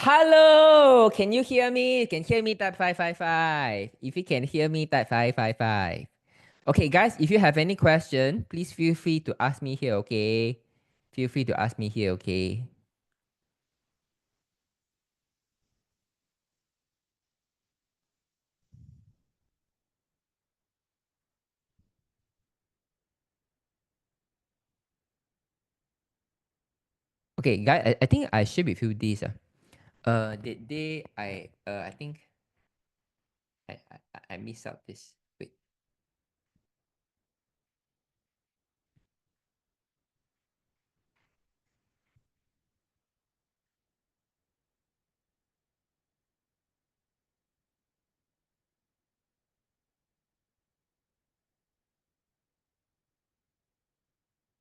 Hello, can you hear me? Can hear me? Type 555. If you can hear me, type 555. Okay, guys, if you have any question, please feel free to ask me here, okay? Feel free to ask me here, okay? Okay, guys, I think I shared with you this. That day I think I missed out this. Wait.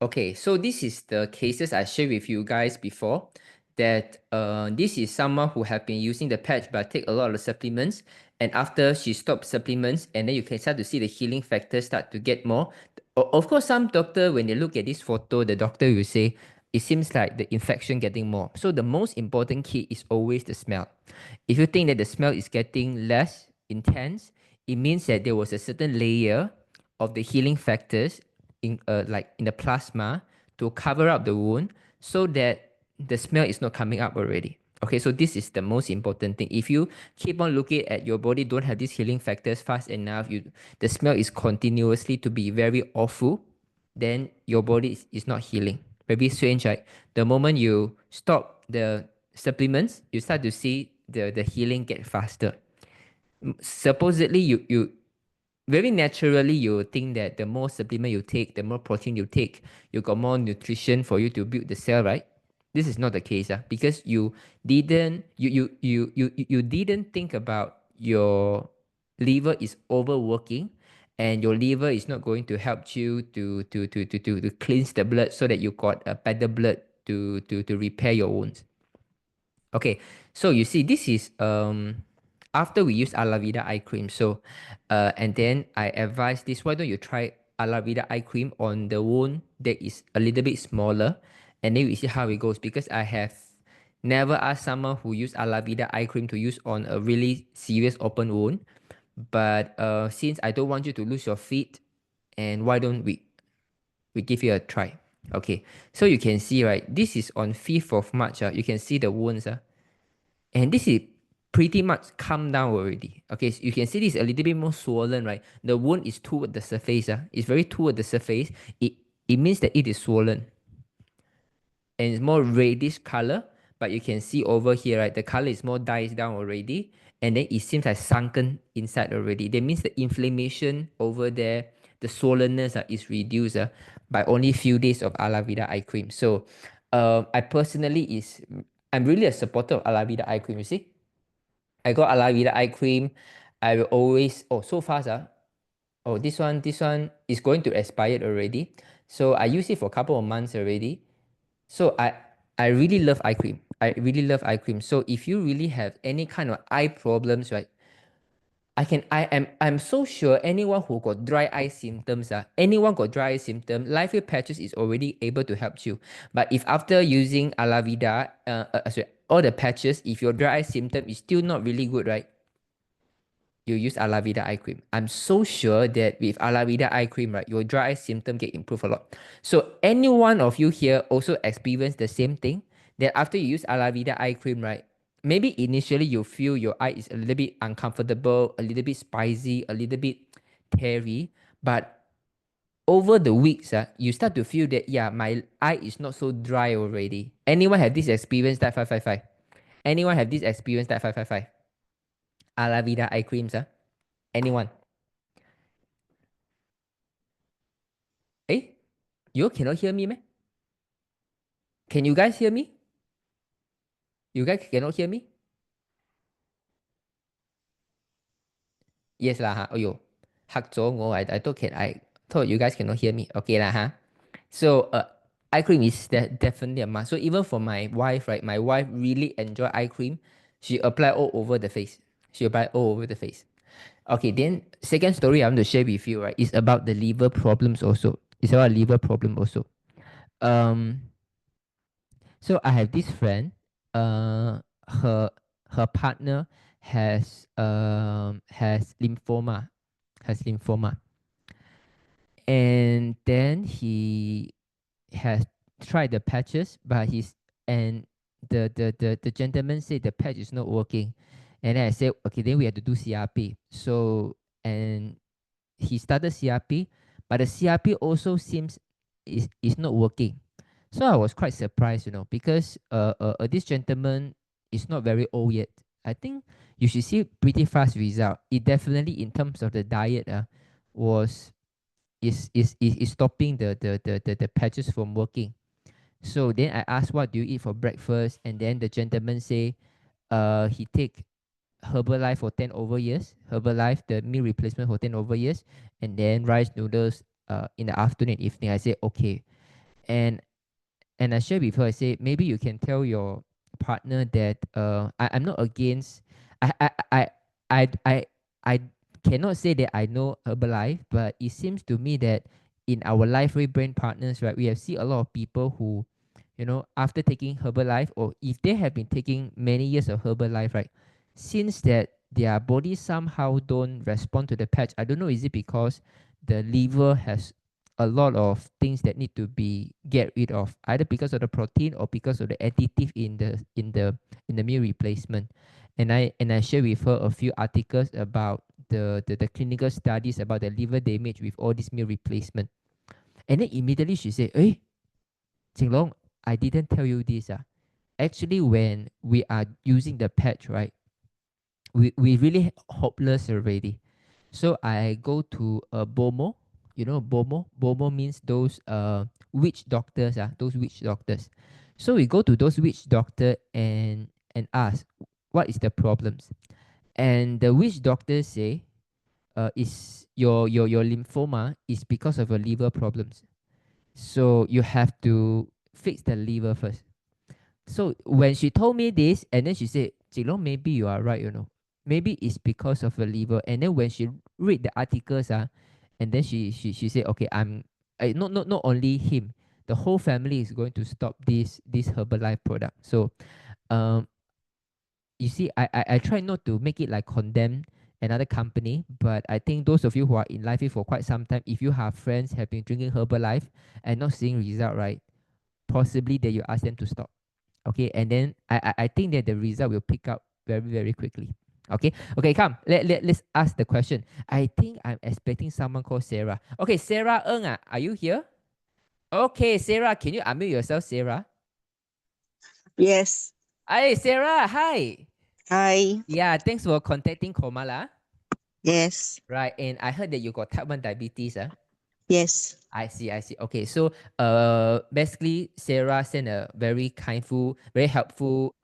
Okay, so this is the cases I shared with you guys before. That this is someone who have been using the patch but take a lot of supplements, and after she stopped supplements, and then you can start to see the healing factors start to get more. Of course, some doctor when they look at this photo, the doctor will say it seems like the infection getting more. So the most important key is always the smell. If you think that the smell is getting less intense, it means that there was a certain layer of the healing factors in like in the plasma to cover up the wound so that the smell is not coming up already. Okay, so this is the most important thing. If you keep on looking at your body, don't have these healing factors fast enough, the smell is continuously to be very awful, then your body is not healing. Very strange, right? The moment you stop the supplements, you start to see the healing get faster. Supposedly, you very naturally you think that the more supplement you take, the more protein you take, you got more nutrition for you to build the cell, right? This is not the case, because you didn't think about your liver is overworking, and your liver is not going to help you to cleanse the blood so that you got a better blood to repair your wounds. Okay, so you see, this is after we use Alavida eye cream. So, and then I advise this. Why don't you try Alavida eye cream on the wound that is a little bit smaller, and then we see how it goes. Because I have never asked someone who use Alavida eye cream to use on a really serious open wound. But since I don't want you to lose your feet, and why don't we give you a try? Okay, so you can see, right? This is on 5th of March. You can see the wounds. And this is pretty much come down already. Okay, so you can see this a little bit more swollen, right? The wound is toward the surface. It's very toward the surface. It means that it is swollen. And it's more reddish color. But you can see over here, right? The color is more dies down already. And then it seems like sunken inside already. That means the inflammation over there, the swollenness is reduced by only few days of Alavida eye cream. So I personally I'm really a supporter of Alavida eye cream, you see. I got Alavida eye cream. I will always, oh, so fast. Oh, this one is going to expire already. So I use it for a couple of months already. So I really love eye cream. I really love eye cream. So if you really have any kind of eye problems, right? I'm so sure anyone who got dry eye symptoms, anyone got dry eye symptom, Life Patches is already able to help you. But if after using Alavida, sorry, all the patches, if your dry eye symptom is still not really good, right? You use Alavida eye cream. I'm so sure that with Alavida eye cream, right, your dry eye symptom get improved a lot. So any one of you here also experience the same thing, that after you use Alavida eye cream, right, maybe initially you feel your eye is a little bit uncomfortable, a little bit spicy, a little bit teary, but over the weeks, you start to feel that, yeah, my eye is not so dry already. Anyone have this experience? That 555. Anyone have this experience? That 555. Alavida eye creams, anyone? Eh? You cannot hear me, man? Can you guys hear me? You guys cannot hear me? Yes lah ha. Oh yo, I thought I thought you guys cannot hear me. Okay lah ha. So eye cream is definitely a must. So even for my wife, right? My wife really enjoy eye cream. She apply all over the face. She apply all over the face. Okay, then second story I want to share with you, right, is about the liver problems also. It's about liver problem also. Um, so I have this friend. Uh, her partner has lymphoma, and then he has tried the patches, but the gentleman said the patch is not working, and then I said, okay, then we have to do CRP. So, and he started CRP, but the CRP also seems is not working. So I was quite surprised, because this gentleman is not very old yet. I think you should see pretty fast result. It definitely, in terms of the diet, was is stopping the patches from working. So then I asked, what do you eat for breakfast? And then the gentleman say, he take Herbalife for 10 over years, Herbalife, the meal replacement for 10 over years, and then rice noodles in the afternoon and evening. I say, okay. And I shared with her, I say, maybe you can tell your partner that I'm not against, I, I, I, I cannot say that I know Herbalife, but it seems to me that in our Lifeway brand partners, right, we have seen a lot of people who, after taking Herbalife, or if they have been taking many years of Herbalife, right, since that their body somehow don't respond to the patch. I don't know, is it because the liver has a lot of things that need to be get rid of, either because of the protein or because of the additive in the meal replacement. And I share with her a few articles about the clinical studies about the liver damage with all this meal replacement. And then immediately she said, hey, Jinlong, I didn't tell you this. Actually, when we are using the patch, right, we really hopeless already. So I go to BOMO. BOMO means those witch doctors, those witch doctors. So we go to those witch doctor and ask, what is the problems? And the witch doctors say, is your lymphoma is because of your liver problems. So you have to fix the liver first. So when she told me this, and then she said, Jinlong, maybe you are right, Maybe it's because of the liver. And then when she read the articles, and then she said, okay, not only him, the whole family is going to stop this Herbalife product. So you see, I try not to make it like condemn another company, but I think those of you who are in life for quite some time, if you have friends have been drinking Herbalife and not seeing result, right, possibly that you ask them to stop. Okay, and then I think that the result will pick up very, very quickly. Okay, come. Let's ask the question. I think I'm expecting someone called Sarah. Okay, Sarah Ng, are you here? Okay, Sarah, can you unmute yourself, Sarah? Yes. Hi, Sarah. Hi. Hi. Yeah, thanks for contacting Komala. Yes. Right, and I heard that you got type 1 diabetes. Yes. I see. Okay, so basically Sarah sent a very kindful, very helpful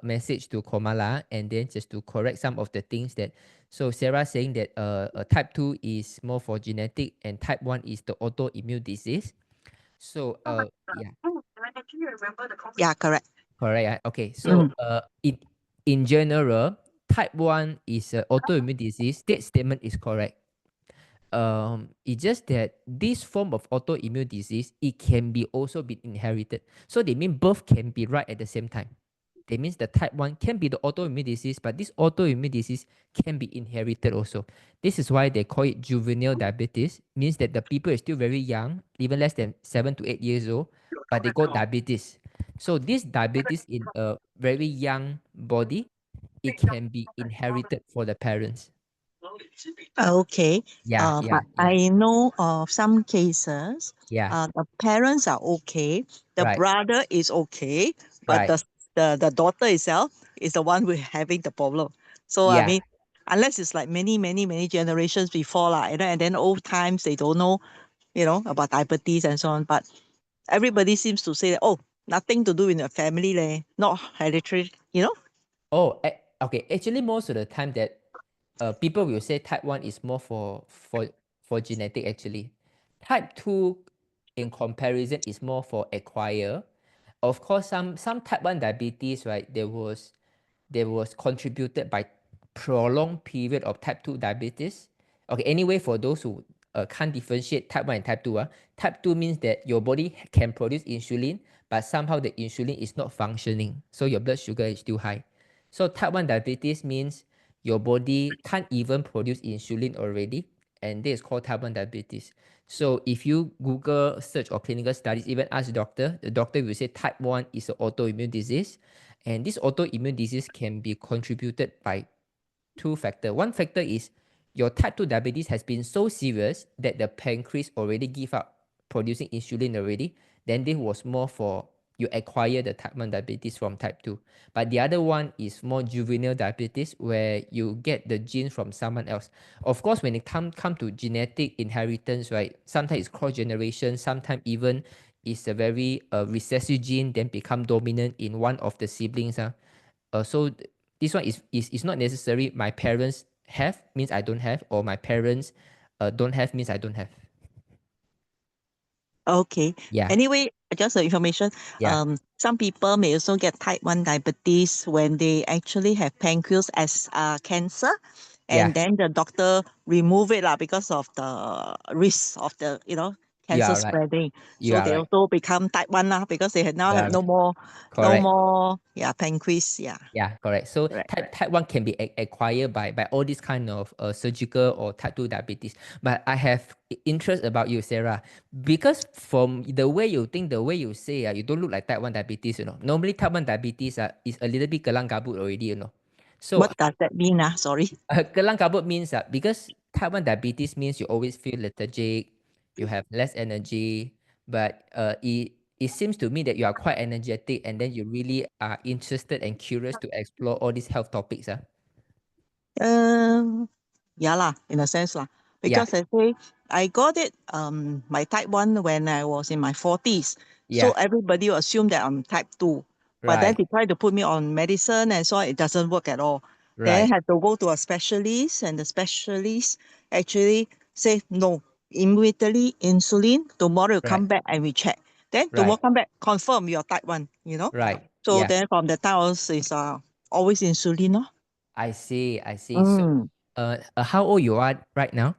message to Komala, and then just to correct some of the things that. So Sarah saying that type 2 is more for genetic and type 1 is the autoimmune disease. So yeah, Yeah, correct. correct. Okay, so in general, type 1 is autoimmune disease. That statement is correct. It's just that this form of autoimmune disease, it can be also be inherited. So they mean both can be right at the same time. That means the type 1 can be the autoimmune disease, but this autoimmune disease can be inherited also. This is why they call it juvenile diabetes, means that the people are still very young, even less than 7 to 8 years old, but they got diabetes. So this diabetes in a very young body, it can be inherited for the parents. Okay. Yeah, yeah, But yeah, I know of some cases, yeah. the parents are okay, the Right, brother is okay, but right. the daughter itself is the one who having the problem. So I Yeah. mean, unless it's like many, many, many generations before, and then old times they don't know, about diabetes and so on. But everybody seems to say that, oh, nothing to do in the family, not hereditary, Oh, okay. Actually, most of the time that people will say type 1 is more for genetic actually. Type 2 in comparison is more for acquire. Of course, some type 1 diabetes, right, there was contributed by prolonged period of type 2 diabetes. Okay, anyway, for those who can't differentiate type 1 and type 2, type 2 means that your body can produce insulin, but somehow the insulin is not functioning. So your blood sugar is still high. So type 1 diabetes means your body can't even produce insulin already, and this is called type 1 diabetes. So if you Google search or clinical studies, even ask the doctor will say type 1 is an autoimmune disease. And this autoimmune disease can be contributed by two factors. One factor is your type 2 diabetes has been so serious that the pancreas already give up producing insulin already. Then this was more for you acquire the type 1 diabetes from type 2. But the other one is more juvenile diabetes where you get the gene from someone else. Of course, when it come to genetic inheritance, right, sometimes it's cross-generation, sometimes even it's a very recessive gene then become dominant in one of the siblings. So this one is not necessary my parents have means I don't have, or my parents don't have means I don't have. Okay. Yeah, Anyway, just the information. yeah, Some people may also get type 1 diabetes when they actually have pancreas as cancer, yeah. and then the doctor remove it because of the risk of the You cancer are right. spreading. You So are they right. also become type 1 because they now You have are right. no Correct. more pancreas. Yeah. Yeah, correct. So Correct. type 1 can be acquired by all these kind of surgical or type 2 diabetes. But I have interest about you, Sarah, because from the way you think, the way you say, you don't look like type 1 diabetes, Normally type 1 diabetes is a little bit kelang kabut already, So What does that mean? Sorry. kelang kabut means because type 1 diabetes means you always feel lethargic, you have less energy, but it seems to me that you are quite energetic and then you really are interested and curious to explore all these health topics. Yeah lah, in a sense lah. Yeah, Because I say I got it my type 1 when I was in my 40s. So yeah, everybody will assume that I'm type 2. But then right, they try to put me on medicine and so it doesn't work at all. Then right, I had to go to a specialist and the specialist actually say no. Immediately insulin, tomorrow you right, come back and we check. Then tomorrow right, come back, confirm you're type 1, right. So Yeah, then from the time on is always insulin, no? I see, I see. So, Mm, how old you are right now?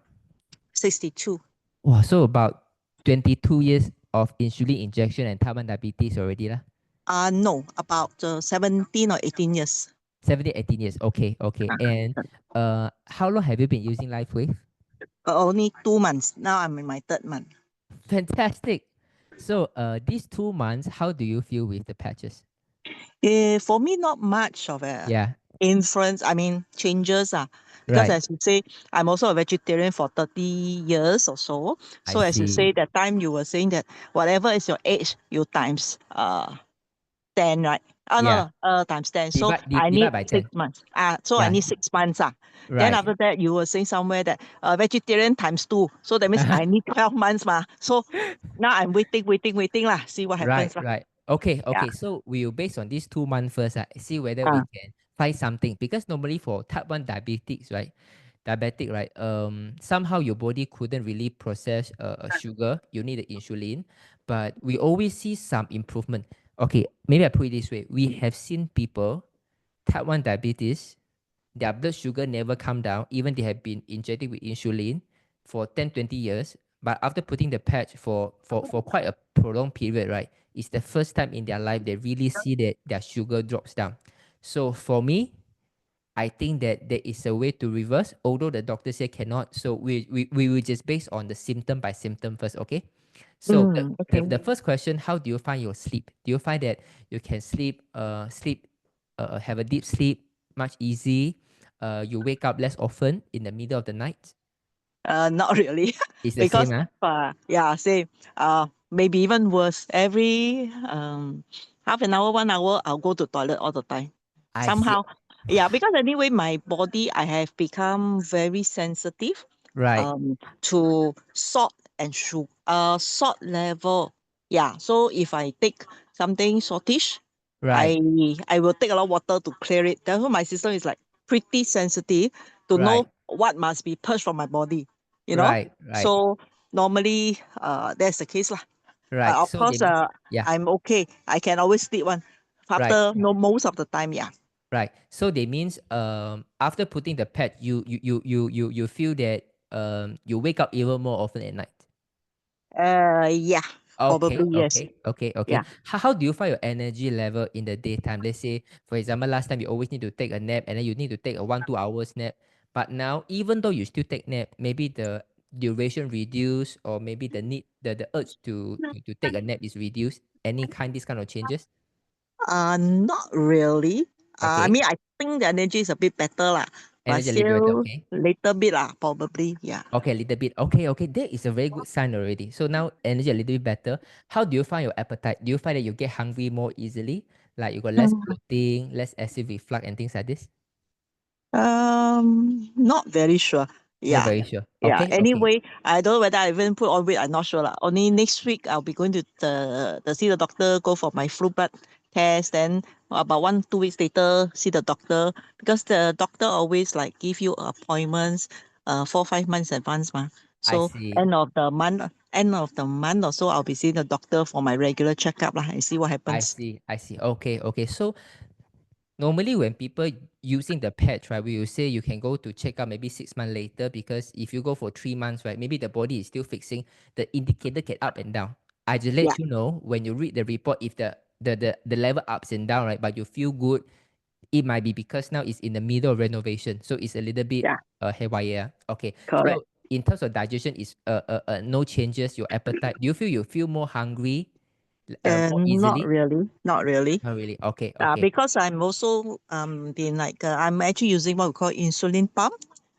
62. Wow, so about 22 years of insulin injection and type 1 diabetes already lah. No, about 17 or 18 years. 17, 18 years. Okay, okay. And how long have you been using LifeWave? Only 2 months. Now I'm in my third month. Fantastic. So, these 2 months, how do you feel with the patches? For me, not much of a Yeah, influence. I mean, changes. Because right. as you say, I'm also a vegetarian for 30 years or so. I So as you see. say, that time you were saying that whatever is your age, you times 10, right? Oh, Yeah. no, no, times 10. So I Divide need by 10. 6 months. So I Yeah, need 6 months. Then right. after that, you were saying somewhere that vegetarian times 2. So that means I need 12 months. So now I'm waiting lah. See what Right, happens lah. right. Okay, Yeah. okay. So we will base on these 2 months first, see whether we Uh, can find something. Because normally for type 1 diabetics, right? Diabetic, right? Somehow your body couldn't really process sugar. You need the insulin. But we always see some improvement. Okay, maybe I put it this way. We have seen people, type 1 diabetes, their blood sugar never come down, even they have been injected with insulin for 10, 20 years. But after putting the patch for quite a prolonged period, right? It's the first time in their life they really see that their sugar drops down. So for me, I think that there is a way to reverse, although the doctor say cannot. So we will just based on the symptom by symptom first, okay? So okay. the first question, how do you find your sleep? Do you find that you can have a deep sleep much easy? You wake up less often in the middle of the night? Not really. It's the same, Because huh? yeah, same. Maybe even worse. Every half an hour, 1 hour, I'll go to toilet all the time. I see. Somehow, yeah, because anyway, my body, I have become very sensitive Right, to salt level. Yeah, so if I take something saltish, right, I will take a lot of water to clear it. That's why my system is like pretty sensitive to right, know what must be purged from my body, you know. right, right, So normally, that's the case lah. right. Of So they course, means, yeah, I'm okay. I can always sleep one right, after no most of the time. Yeah. right. So they means after putting the pad, you feel that you wake up even more often at night. Yeah. Okay, Probably yes. okay. Yeah. How do you find your energy level in the daytime? Let's say, for example, last time you always need to take a nap and then you need to take a 1-2 hours nap. But now, even though you still take nap, maybe the duration reduced or maybe the need, the urge to take a nap is reduced. These kind of changes? Not really. I Okay. mean, I think the energy is a bit better lah, but Energy a little bit better, still okay. little bit lah, probably. Yeah. Okay, a little bit. Okay. That is a very good sign already. So now energy a little bit better. How do you find your appetite? Do you find that you get hungry more easily? Like you got less Mm. bloating, less acid reflux and things like this? Not very sure. Not Yeah. very sure. Yeah. Okay. Anyway, I don't know whether I even put on weight. I'm not sure lah. Only next week I'll be going to the see the doctor, go for my flu blood test. Then about 1-2 weeks later, see the doctor because the doctor always like give you appointments 4-5 months advance, ma. I So see. end of the month or so, I'll be seeing the doctor for my regular checkup lah and see what happens. I see. Okay. So normally when people using the patch, right, we will say you can go to check out maybe 6 months later because if you go for 3 months, right, maybe the body is still fixing, the indicator get up and down. I just Yeah. let you know when you read the report if the level ups and down, right, but you feel good, it might be because now it's in the middle of renovation, so it's a little bit Yeah. haywire. Okay, Correct. so in terms of digestion, is no changes. Your appetite, do you feel more hungry, more Not easily? really. Not really. Not really. Okay. Because I'm also been like I'm actually using what we call insulin pump,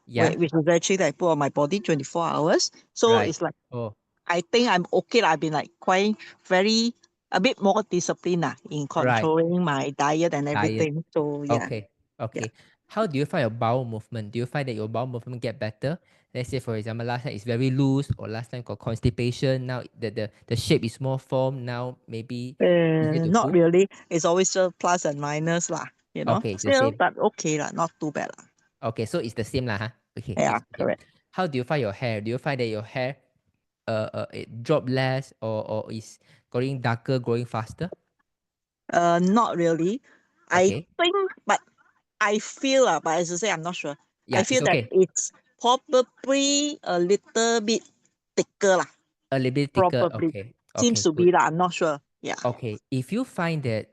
Yeah. which is actually like put on my body 24 hours. So Right. it's like Oh, I think I'm okay. I've been like quite very a bit more disciplined in right. controlling my diet and Diet. everything. So yeah, Okay. yeah. Okay. How do you find your bowel movement? Do you find that your bowel movement get better? Let's say, for example, last time it's very loose, or last time got constipation. Now the shape is more formed. Now maybe easier to Not poop. really. It's always just plus and minus lah. Okay, it's the Still, same. but okay lah. Not too bad lah. Okay, so it's the same lah, huh? Okay, Yeah, it's okay. correct. How do you find your hair? Do you find that your hair it drop less or is growing darker, growing faster? Not really. I Okay. think, but I feel but as I say, I'm not sure. I Yeah, it's feel that okay. it's probably a little bit thicker lah. A little bit thicker. Probably Okay. seems Okay, to good. be lah. I'm not sure. Yeah. Okay. If you find that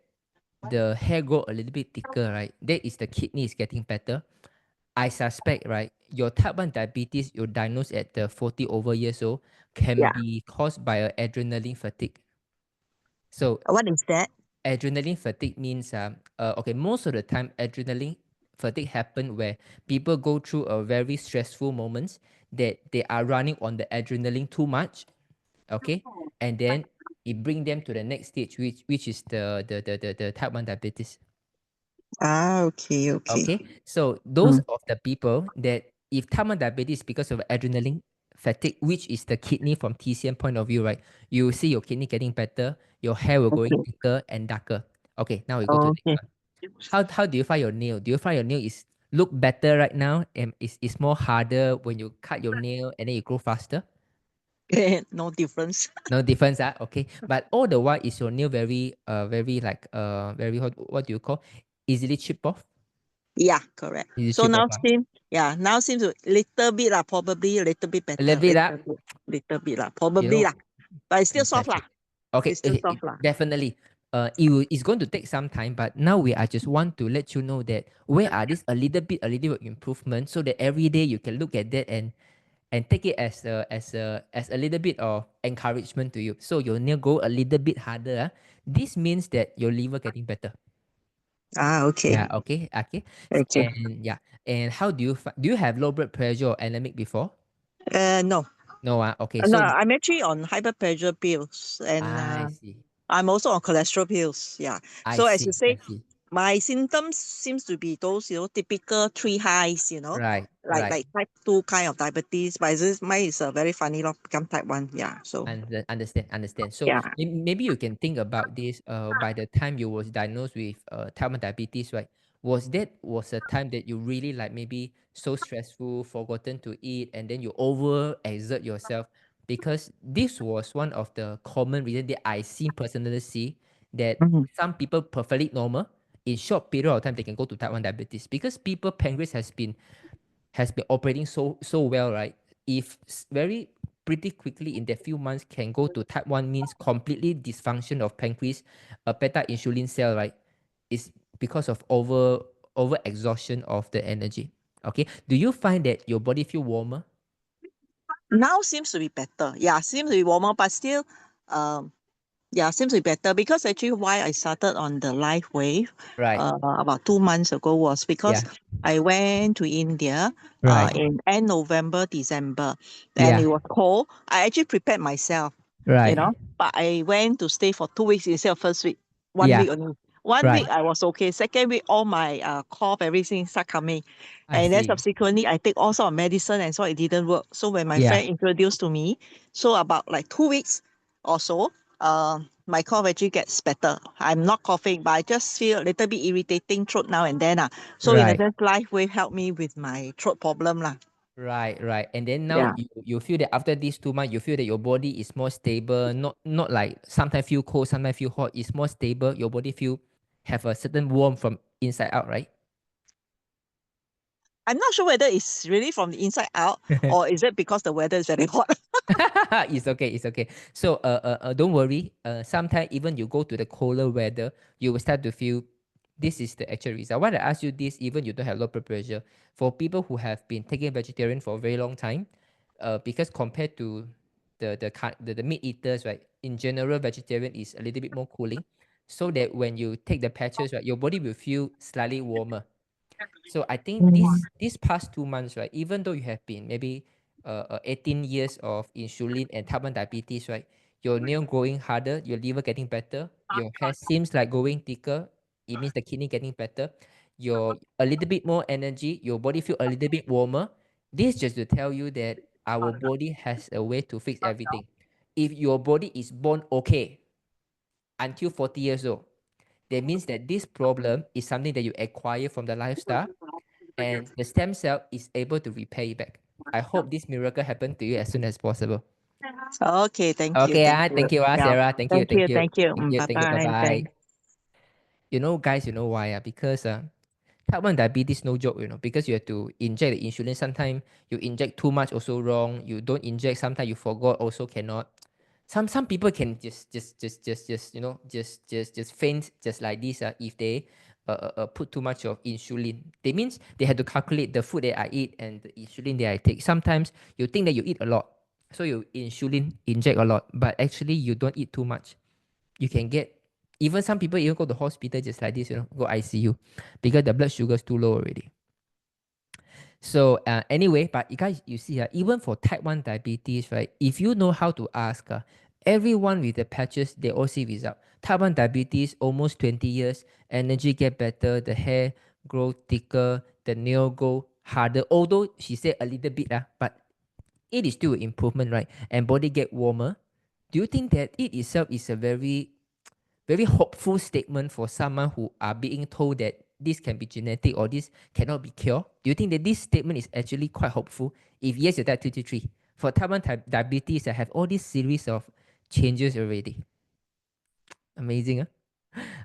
the hair grow a little bit thicker, right? That is the kidney is getting better. I suspect, right, your type 1 diabetes you diagnosed at the 40 over years old can Yeah. be caused by a adrenaline fatigue. So What is that? adrenaline fatigue means okay, most of the time adrenaline fatigue happen where people go through a very stressful moments that they are running on the adrenaline too much, okay, and then it bring them to the next stage, which is the type 1 diabetes. Okay, okay. Okay, so those Mm, of the people that if type 1 diabetes because of adrenaline fatigue, which is the kidney from TCM point of view, right? You will see your kidney getting better, your hair will going okay. thicker and darker. Okay, now we go to the next Okay. one. How do you find your nail? Do you find your nail is look better right now and is more harder when you cut your nail and then you grow faster? No difference. No difference, okay. But all the while is your nail very like very what do you call? Easily chip off? Yeah, correct. Easily So chip off, now seems a little bit lah, probably a little bit a better, little bit, little bit lah, you probably know, lah. But it's still soft lah. fantastic. Okay, It's still soft lah. definitely. It's going to take some time, but now I just want to let you know that where are this a little bit improvement, so that every day you can look at that and take it as a little bit of encouragement to you. So your nail go a little bit harder. This means that your liver getting better. Okay. Yeah. Okay. Okay. And yeah. And how do you have low blood pressure or anemic before? No. No. Okay. No, So I'm actually on high blood pressure pills and I see. I'm also on cholesterol pills. Yeah. I So as you see. I say, see. my symptoms seems to be those, typical three highs, Right. like Right. type 2 kind of diabetes. But mine is very funny, become type 1. Yeah. So Understand. So yeah. maybe you can think about this. By the time you was diagnosed with type 1 diabetes, right? Was a time that you really like maybe so stressful, forgotten to eat, and then you over exert yourself because this was one of the common reason that I seen personally see that Mhm. some people perfectly normal in short period of time they can go to type 1 diabetes because pancreas has been operating so well, right? If very pretty quickly in that few months can go to type 1 means completely dysfunction of pancreas, a beta insulin cell, right? Is because of over exhaustion of the energy. Okay. Do you find that your body feel warmer? Now seems to be better. Yeah, seems to be warmer, but still, um, yeah, seems to be better because actually why I started on the live wave Right. about 2 months ago was because Yeah. I went to India Right. in end November, December, and Yeah. it was cold. I actually prepared myself, Right. but I went to stay for 2 weeks instead of first week, one Yeah. week only. One Right. week I was okay. Second week, all my cough, everything start coming. I And then see. subsequently, I take all sort of medicine and so it didn't work. So when my Yeah. friend introduced to me, so about like 2 weeks or so, my cough actually gets better. I'm not coughing, but I just feel a little bit irritating throat now and then. So in a Right. sense, life will help me with my throat problem. Right, right. And then now Yeah. you feel that after these 2 months, you feel that your body is more stable, not like sometimes feel cold, sometimes feel hot. It's more stable. Your body feel have a certain warmth from inside out, right? I'm not sure whether it's really from the inside out or is it because the weather is very hot. It's okay, it's okay. So don't worry. Sometimes even you go to the colder weather, you will start to feel this is the actual result. Why I ask you this, even you don't have low blood pressure, for people who have been taking vegetarian for a very long time, because compared to the meat eaters, right? In general, vegetarian is a little bit more cooling, so that when you take the patches, right, your body will feel slightly warmer. So I think Mm. this past 2 months, right, even though you have been maybe 18 years of insulin and type 1 diabetes, right, your nail growing harder, your liver getting better, your hair seems like growing thicker, it means the kidney getting better, your a little bit more energy, your body feel a little bit warmer. This just to tell you that our body has a way to fix everything. If your body is born okay until 40 years old, that means that this problem is something that you acquire from the lifestyle and the stem cell is able to repair it back. I hope this miracle happen to you as soon as possible. Okay, thank you, Okay, thank you. thank you, Yeah, Sarah. Thank you, thank thank you, you, thank you. thank you, Bye thank you. Bye bye. bye. Thanks. Guys, you know why? Because type 1 diabetes no joke, because you have to inject the insulin. Sometimes you inject too much also wrong. You don't inject, sometimes you forgot also cannot. Some people can just faint just like this if they put too much of insulin. That means they have to calculate the food that I eat and the insulin that I take. Sometimes you think that you eat a lot, so you insulin inject a lot, but actually you don't eat too much. You can get, even some people even go to hospital just like this, go ICU because the blood sugar is too low already. So anyway, but you guys, you see, even for type 1 diabetes, right? If you know how to ask, everyone with the patches, they all see result. Type 1 diabetes, almost 20 years, energy get better, the hair grow thicker, the nail go harder. Although she said a little bit, but it is still improvement, right? And body get warmer. Do you think that it itself is a very very hopeful statement for someone who are being told that this can be genetic or this cannot be cured? Do you think that this statement is actually quite hopeful? If yes, you're that 223. For type 1 diabetes, I have all these series of changes already. Amazing, huh?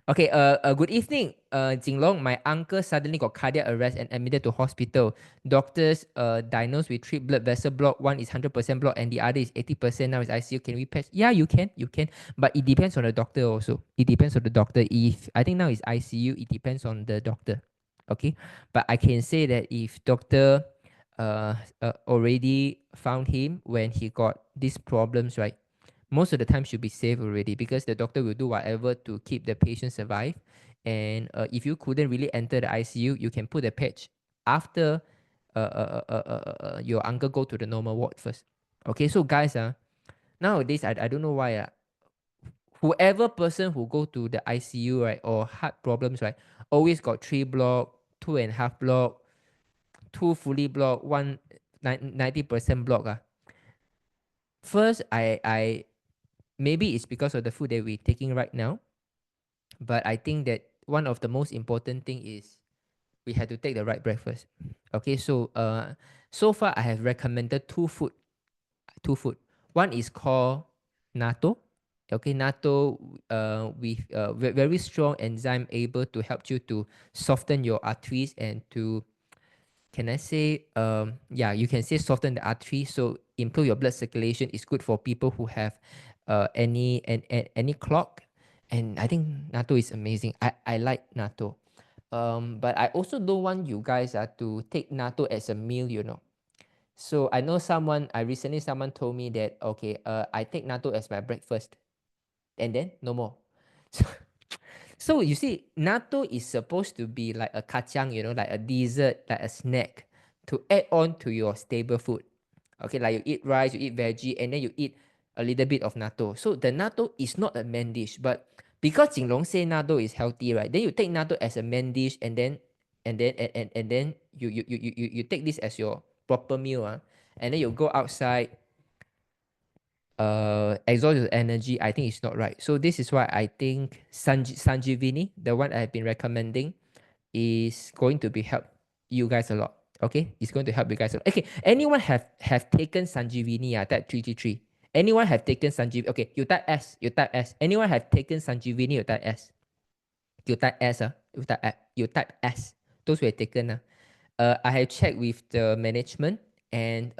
Okay, good evening, Jinlong. My uncle suddenly got cardiac arrest and admitted to hospital. Doctors diagnosed with 3 blood vessel block. One is 100% block and the other is 80%. Now is ICU. Can we patch? Yeah, you can. But it depends on the doctor also. It depends on the doctor. If I think now is ICU, it depends on the doctor. Okay, but I can say that if doctor already found him when he got these problems, right? Most of the time should be safe already because the doctor will do whatever to keep the patient survive. And if you couldn't really enter the ICU, you can put a patch after your uncle go to the normal ward first. Okay, so guys, nowadays I don't know why whoever person who go to the ICU, right, or heart problems, right, always got 3 block, 2.5 block, 2 fully block, 90% block. First, I maybe it's because of the food that we're taking right now, but I think that one of the most important thing is we had to take the right breakfast. Okay, so so far I have recommended two food. One is called natto. Okay, natto with very strong enzyme able to help you to soften your arteries and to, can I say, yeah, you can say soften the artery. So improve your blood circulation. It's good for people who have any clog. And I think natto is amazing. I like natto. But I also don't want you guys to take natto as a meal, you know. So I know someone told me that, okay, I take natto as my breakfast and then no more. So you see, natto is supposed to be like a kacang, you know, like a dessert, like a snack to add on to your stable food. Okay, like you eat rice, you eat veggie, and then you eat a little bit of natto. So the natto is not a main dish, but because Jinlong say natto is healthy, right? Then you take natto as a main dish, and then you take this as your proper meal, and then you go outside, exhaust your energy. I think it's not right. So this is why I think Sanjivini, the one I've been recommending, is going to be help you guys a lot. Okay, it's going to help you guys a lot. Okay, anyone have taken Sanjivini? Type 333. Anyone have taken Sanjivini? Okay, you type S. You type S. Anyone have taken Sanjivini? You type S. You type S. You type S. Those who have taken. I have checked with the management, and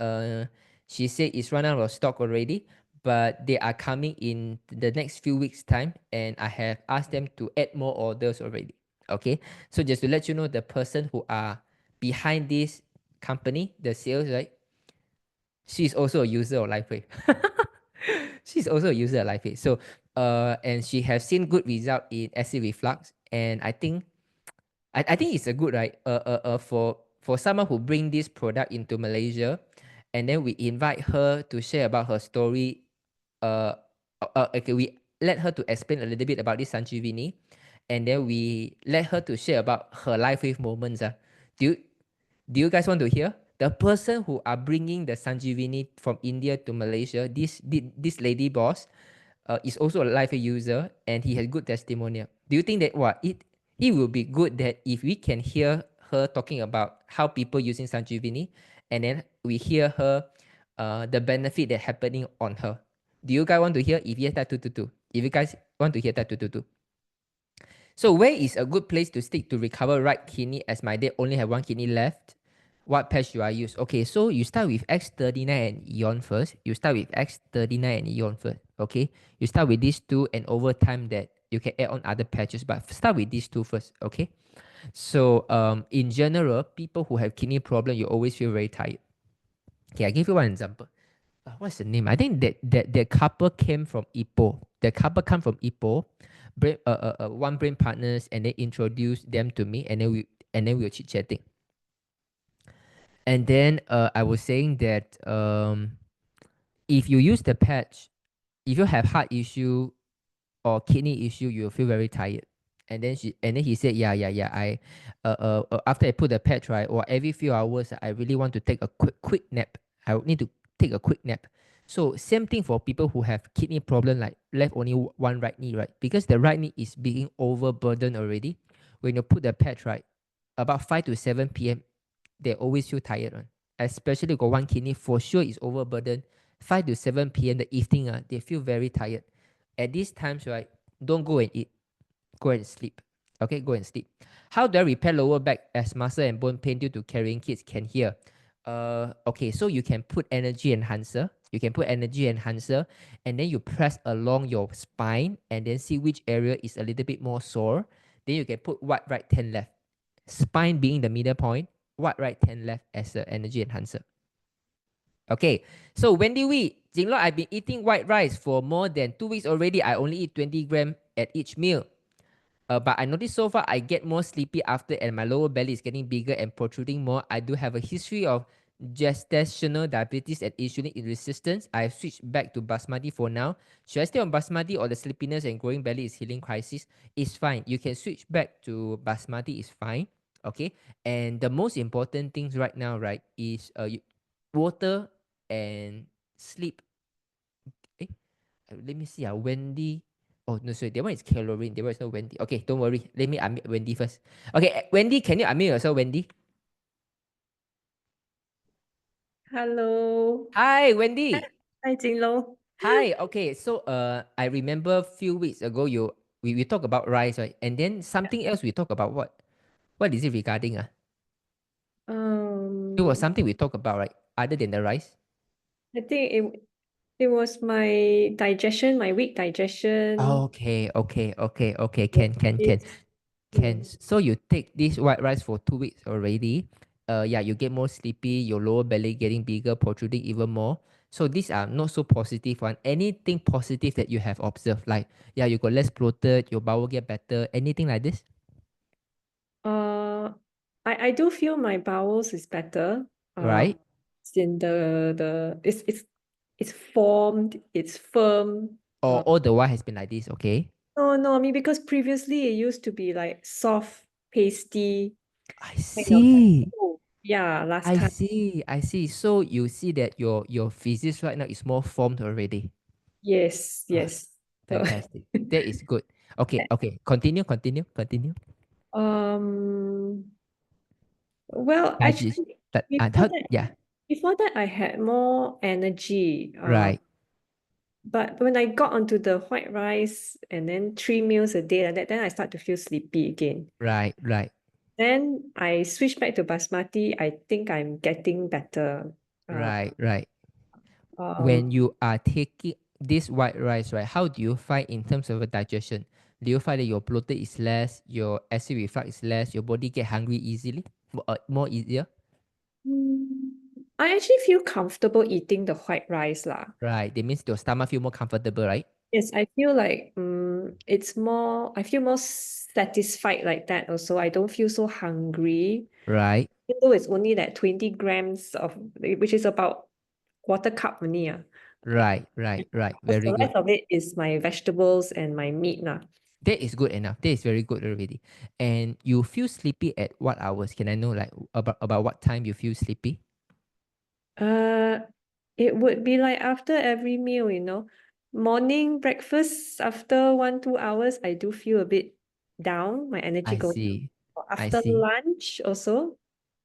she said it's run out of stock already, but they are coming in the next few weeks time, and I have asked them to add more orders already. Okay, so just to let you know, the person who are behind this company, the sales, right? She's also a user of LifeWave. She's also a user of LifeWave. So and she has seen good result in acid reflux, and I think it's a good, right, for someone who bring this product into Malaysia, and then we invite her to share about her story. Okay, we let her to explain a little bit about this Sanjivini, and then we let her to share about her life with moments. Do you do you guys want to hear? The person who are bringing the Sanjivini from India to Malaysia, this lady boss, is also a life user, and he has good testimonial. Do you think that it will be good that if we can hear her talking about how people using Sanjivini, and then we hear her the benefit that happening on her? Do you guys want to hear? If yes, that two. If you guys want to hear that two. So where is a good place to stick to recover right kidney, as my dad only have one kidney left? What patch do I use? Okay, so you start with X39 and Eon first. You start with X39 and Eon first. Okay, you start with these two, and over time that you can add on other patches, but start with these two first. Okay, so in general, people who have kidney problem, you always feel very tired. Okay, I give you one example. What's the name? I think that couple came from Ipoh. The couple come from Ipoh. One brain partners, and they introduced them to me, and then we were chit chatting. And then I was saying that if you use the patch, if you have heart issue or kidney issue, you'll feel very tired. And then he said, yeah. I after I put the patch, right, or every few hours, I really want to take a quick nap. I would need to take a quick nap. So same thing for people who have kidney problem, like left only one right knee, right? Because the right knee is being overburdened already. When you put the patch, right, about 5 to 7 p.m., they always feel tired, right? Especially got one kidney, for sure is overburdened. 5 to 7 p.m. the evening, they feel very tired. At these times, right, don't go and eat. Go and sleep. Okay, go and sleep. How do I repair lower back as muscle and bone pain due to carrying kids? Can hear. Okay, so you can put energy enhancer. You can put energy enhancer, and then you press along your spine, and then see which area is a little bit more sore. Then you can put what, right, 10 left. Spine being the middle point, what, right, 10 left as the energy enhancer. Okay, so Wendy Wee, Jinglong, I've been eating white rice for more than 2 weeks already. I only eat 20 grams at each meal. But I noticed so far I get more sleepy after, and my lower belly is getting bigger and protruding more. I do have a history of gestational diabetes and insulin resistance. I've switched back to basmati for now. Should I stay on basmati, or the sleepiness and growing belly is healing crisis? It's fine. You can switch back to basmati. It's fine. Okay. And the most important things right now, right, is water and sleep. Let me see. Wendy. Oh, no, sorry. That one is Caroline. That one is not Wendy. Okay, don't worry. Let me unmute Wendy first. Okay, Wendy, can you unmute yourself, Wendy? Hello. Hi, Wendy. Hi, Jinlong. Hi. Okay, so I remember a few weeks ago we talked about rice, right? And then something else we talked about what? What is it regarding? It was something we talked about, right? Other than the rice? I think it was my digestion, my weak digestion. Okay, okay. Yeah, Can. it's Can. mm. So you take this white rice for 2 weeks already. Yeah, you get more sleepy, your lower belly getting bigger, protruding even more. So these are not so positive one. Anything positive that you have observed, like yeah, you got less bloated, your bowel get better, anything like this, Uh, I do feel my bowels is better. right? It's in the it's formed, it's firm. Or all the while has been like this, okay? No, I mean because previously it used to be like soft, pasty, I kind of like see. oh, yeah, last I time. see. I see. So you see that your physics right now is more formed already. Yes, Ah, yes. So fantastic. That is good. Okay. Continue. um well Digest. actually before that Yeah. before that I had more energy. Right. But when I got onto the white rice and then 3 meals a day like that, then I start to feel sleepy again. Right. Then I switched back to basmati. I think I'm getting better. Uh, Right. um, When you are taking this white rice, right, how do you find in terms of a digestion? Do you find that your bloated is less, your acid reflux is less, your body get hungry easily, more easier? mm, I actually feel comfortable eating the white rice lah. Right. That means your stomach feel more comfortable, right? Yes, I feel like it's more. I feel more satisfied like that. Also, I don't feel so hungry. Right. Even though it's only that 20 grams of, which is about quarter cup only. Right. Because Very the good. rest of it is my vegetables and my meat lah. That is good enough. That is very good already. And you feel sleepy at what hours? Can I know like about what time you feel sleepy? Uh, it would be like after every meal, morning breakfast after 1, 2 hours, I do feel a bit down. My energy I goes down. see. Or I after see. lunch also,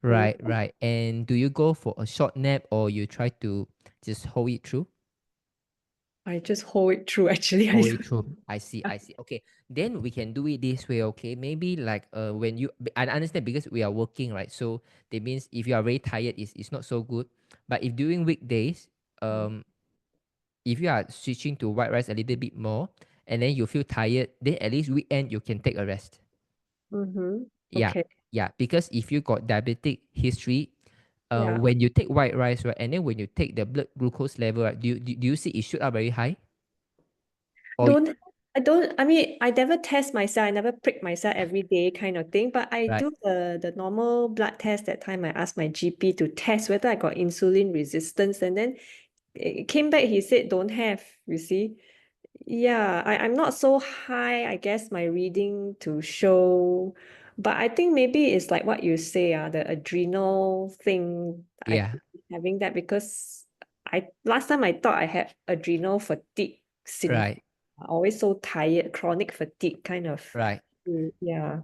mm, Right. And do you go for a short nap or you try to just hold it through? I just hold it through. Actually, I Hold it don't. through. I see. Okay. Then we can do it this way, okay? Maybe like when you I understand because we are working, right? So that means if you are very tired, it's not so good. But if during weekdays, um if you are switching to white rice a little bit more and then you feel tired, then at least weekend you can take a rest. Mm-hmm. Yeah, Okay. yeah. Because if you got diabetic history, Yeah. when you take white rice, right, and then when you take the blood glucose level, right, do you see it shoot up very high? Or Don't I don't I mean I never test myself, I never prick myself every day kind of thing, but I right, do the normal blood test that time. I asked my GP to test whether I got insulin resistance, and then it came back, he said don't have, you see. Yeah, I'm not so high, I guess my reading to show, but I think maybe it's like what you say, the adrenal thing. I yeah, could be having that because I last time I thought I had adrenal fatigue syndrome. right, Always so tired, chronic fatigue kind of. right. Yeah.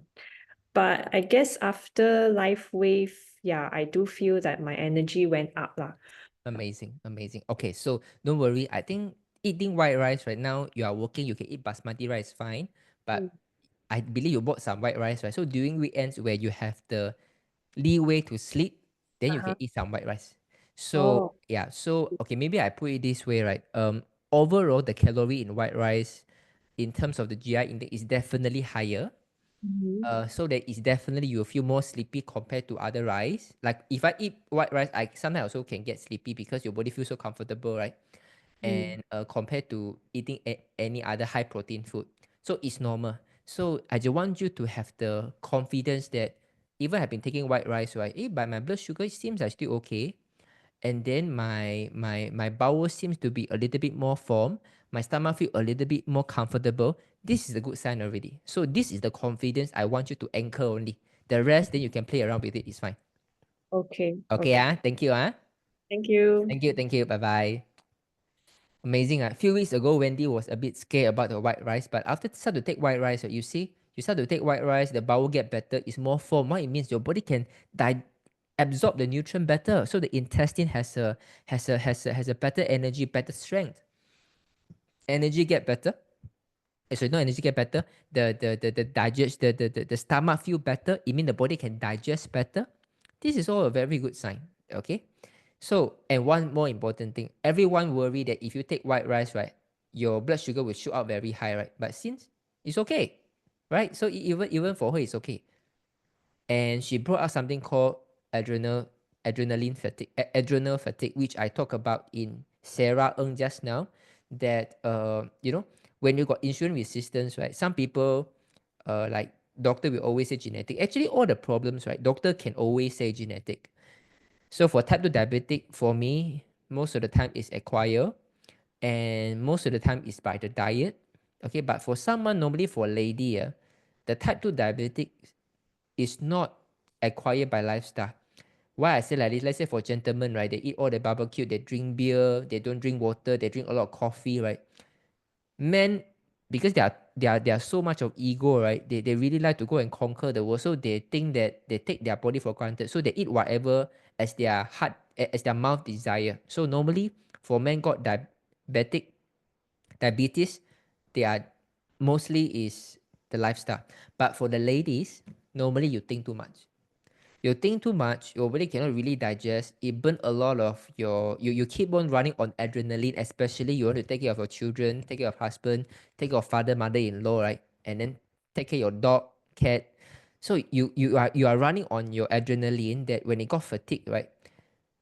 But I guess after Life Wave, yeah, I do feel that my energy went up lah. Amazing. Okay, so don't worry. I think eating white rice right now, you are working, you can eat basmati rice fine. Mm. But I believe you bought some white rice, right? So during weekends where you have the leeway to sleep, then you can Uh-huh. eat some white rice. So Oh. yeah, so okay, maybe I put it this way, right? Overall the calorie in white rice in terms of the GI index is definitely higher. Mhm. So that is definitely you will feel more sleepy compared to other rice. Like if I eat white rice, I sometimes also can get sleepy because your body feels so comfortable, right? Mm. And compared to eating any other high protein food, so it's normal. So I just want you to have the confidence that even I've been taking white rice, right? But my blood sugar seems like still okay, and then my bowel seems to be a little bit more formed. My stomach feel a little bit more comfortable. This is a good sign already. So this is the confidence I want you to anchor only. The rest, then you can play around with it. It's fine. Okay. Okay, Okay. Thank you, Thank you. Thank you. Bye bye. Amazing. A few weeks ago, Wendy was a bit scared about the white rice, but after start to take white rice, you see, you start to take white rice, the bowel get better, it's more form. What it means, your body can absorb the nutrient better, so the intestine has a better energy, better strength. Energy get better. So no energy get better. The digest the stomach feel better. It means the body can digest better. This is all a very good sign. Okay. So, and one more important thing, everyone worry that if you take white rice, right, your blood sugar will shoot up very high, right? But since it's okay, right? So even for her, it's okay. And she brought up something called adrenaline fatigue, adrenal fatigue, which I talked about in Sarah Ng just now. That when you got insulin resistance, right? Some people, like doctor will always say genetic. Actually, all the problems, right? Doctor can always say genetic. So for type 2 diabetic, for me, most of the time is acquired, and most of the time is by the diet. Okay, but for someone, normally for a lady, the type 2 diabetic is not acquired by lifestyle. Why I say like this? Let's say for gentlemen, right? They eat all the barbecue, they drink beer, they don't drink water, they drink a lot of coffee, right? Men, because they are so much of ego, right? They really like to go and conquer the world, so they think that they take their body for granted, so they eat whatever as their heart, as their mouth desire. So normally for men got diabetes, they are mostly is the lifestyle. But for the ladies, normally you think too much. You think too much, your body cannot really digest. It burn a lot of you keep on running on adrenaline, especially you want to take care of your children, take care of husband, take care of father, mother-in-law, right? And then take care of your dog, cat. So you are running on your adrenaline, that when it got fatigued, right?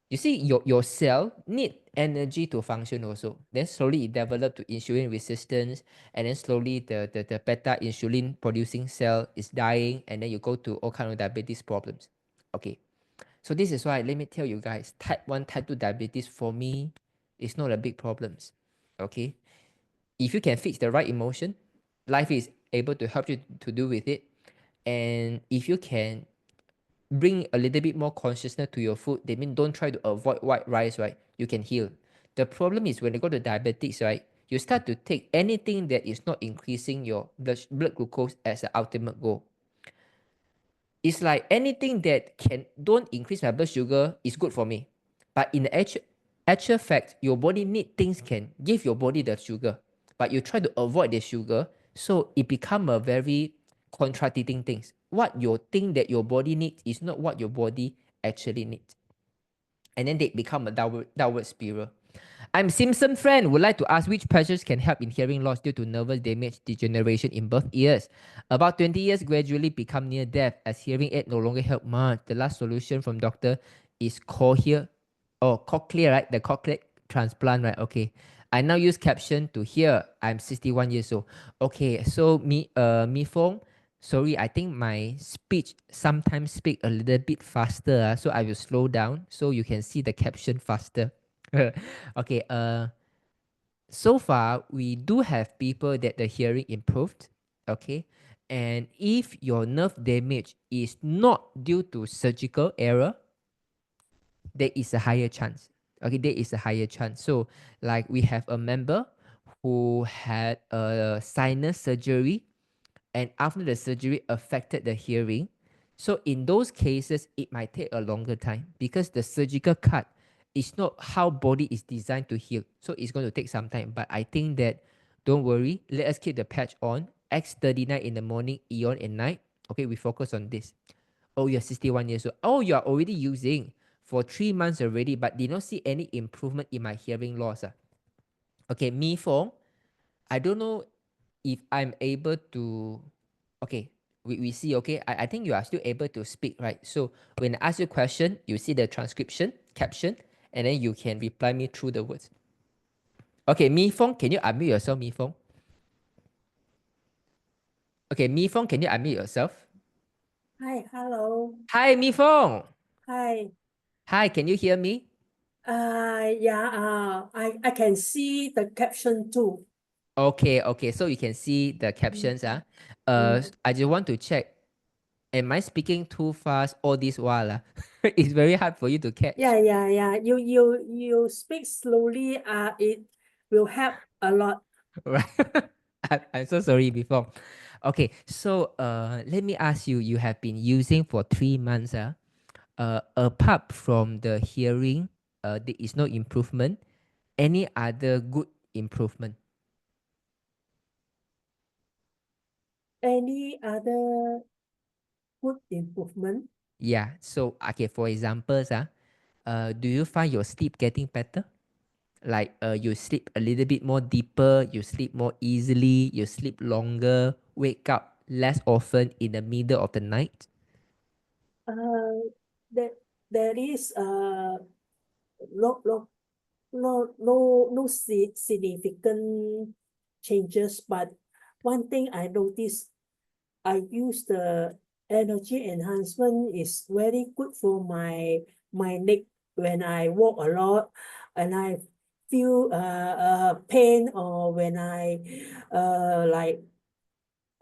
You see, your cell need energy to function also. Then slowly it develop to insulin resistance, and then slowly the beta insulin producing cell is dying, and then you go to all kind of diabetes problems. Okay, so this is why, let me tell you guys, type 1, type 2 diabetes for me is not a big problems. Okay, if you can fix the right emotion, life is able to help you to do with it. And if you can bring a little bit more consciousness to your food, they mean don't try to avoid white rice, right? You can heal. The problem is when you go to diabetics, right? You start to take anything that is not increasing your blood glucose as the ultimate goal. It's like anything that don't increase my blood sugar is good for me. But in the actual fact, your body need things can give your body the sugar. But you try to avoid the sugar, so it become a very contradicting things. What you think that your body needs is not what your body actually needs. And then they become a downward spiral. I'm Simpson friend. Would like to ask which pressures can help in hearing loss due to nervous damage degeneration in both ears. About 20 years gradually become near death as hearing aid no longer help much. The last solution from doctor is cochlear, right? The cochlear transplant, right? Okay. I now use caption to hear. I'm 61 years old. Okay, so me Fong, sorry, I think my speech sometimes speak a little bit faster, so I will slow down so you can see the caption faster. Okay, so far we do have people that the hearing improved. Okay, and if your nerve damage is not due to surgical error, there is a higher chance. Okay, there is a higher chance. So like we have a member who had a sinus surgery, and after the surgery affected the hearing. So in those cases, it might take a longer time because the surgical cut is not how body is designed to heal. So it's going to take some time. But I think that don't worry. Let us keep the patch on. X39 in the morning, Eon at night. Okay, we focus on this. Oh, you're 61 years old. Oh, you are already using for 3 months already, but did not see any improvement in my hearing loss. Okay, me Fong, I don't know if I'm able to, okay, we see, okay, I think you are still able to speak, right? So when I ask you a question, you see the transcription, caption, and then you can reply me through the words. Okay, Mi Fong, can you unmute yourself, Mi Fong? Okay, Mi Fong, can you unmute yourself? Hi, hello. Hi, Mi Fong. Hi. Hi, can you hear me? Yeah, I can see the caption too. Okay, so you can see the captions. I just want to check. Am I speaking too fast all this while? It's very hard for you to catch. Yeah. You speak slowly. It will help a lot. Right. I'm so sorry before. Okay, so let me ask you, you have been using for 3 months. Apart from the hearing, there is no improvement. Any other good improvement? Any other good improvement? Yeah. So okay, for examples, do you find your sleep getting better? Like you sleep a little bit more deeper, you sleep more easily, you sleep longer, wake up less often in the middle of the night? Uh, there there is no no no significant changes, but one thing I noticed, I use the energy enhancement is very good for my neck when I walk a lot and I feel pain, or when I like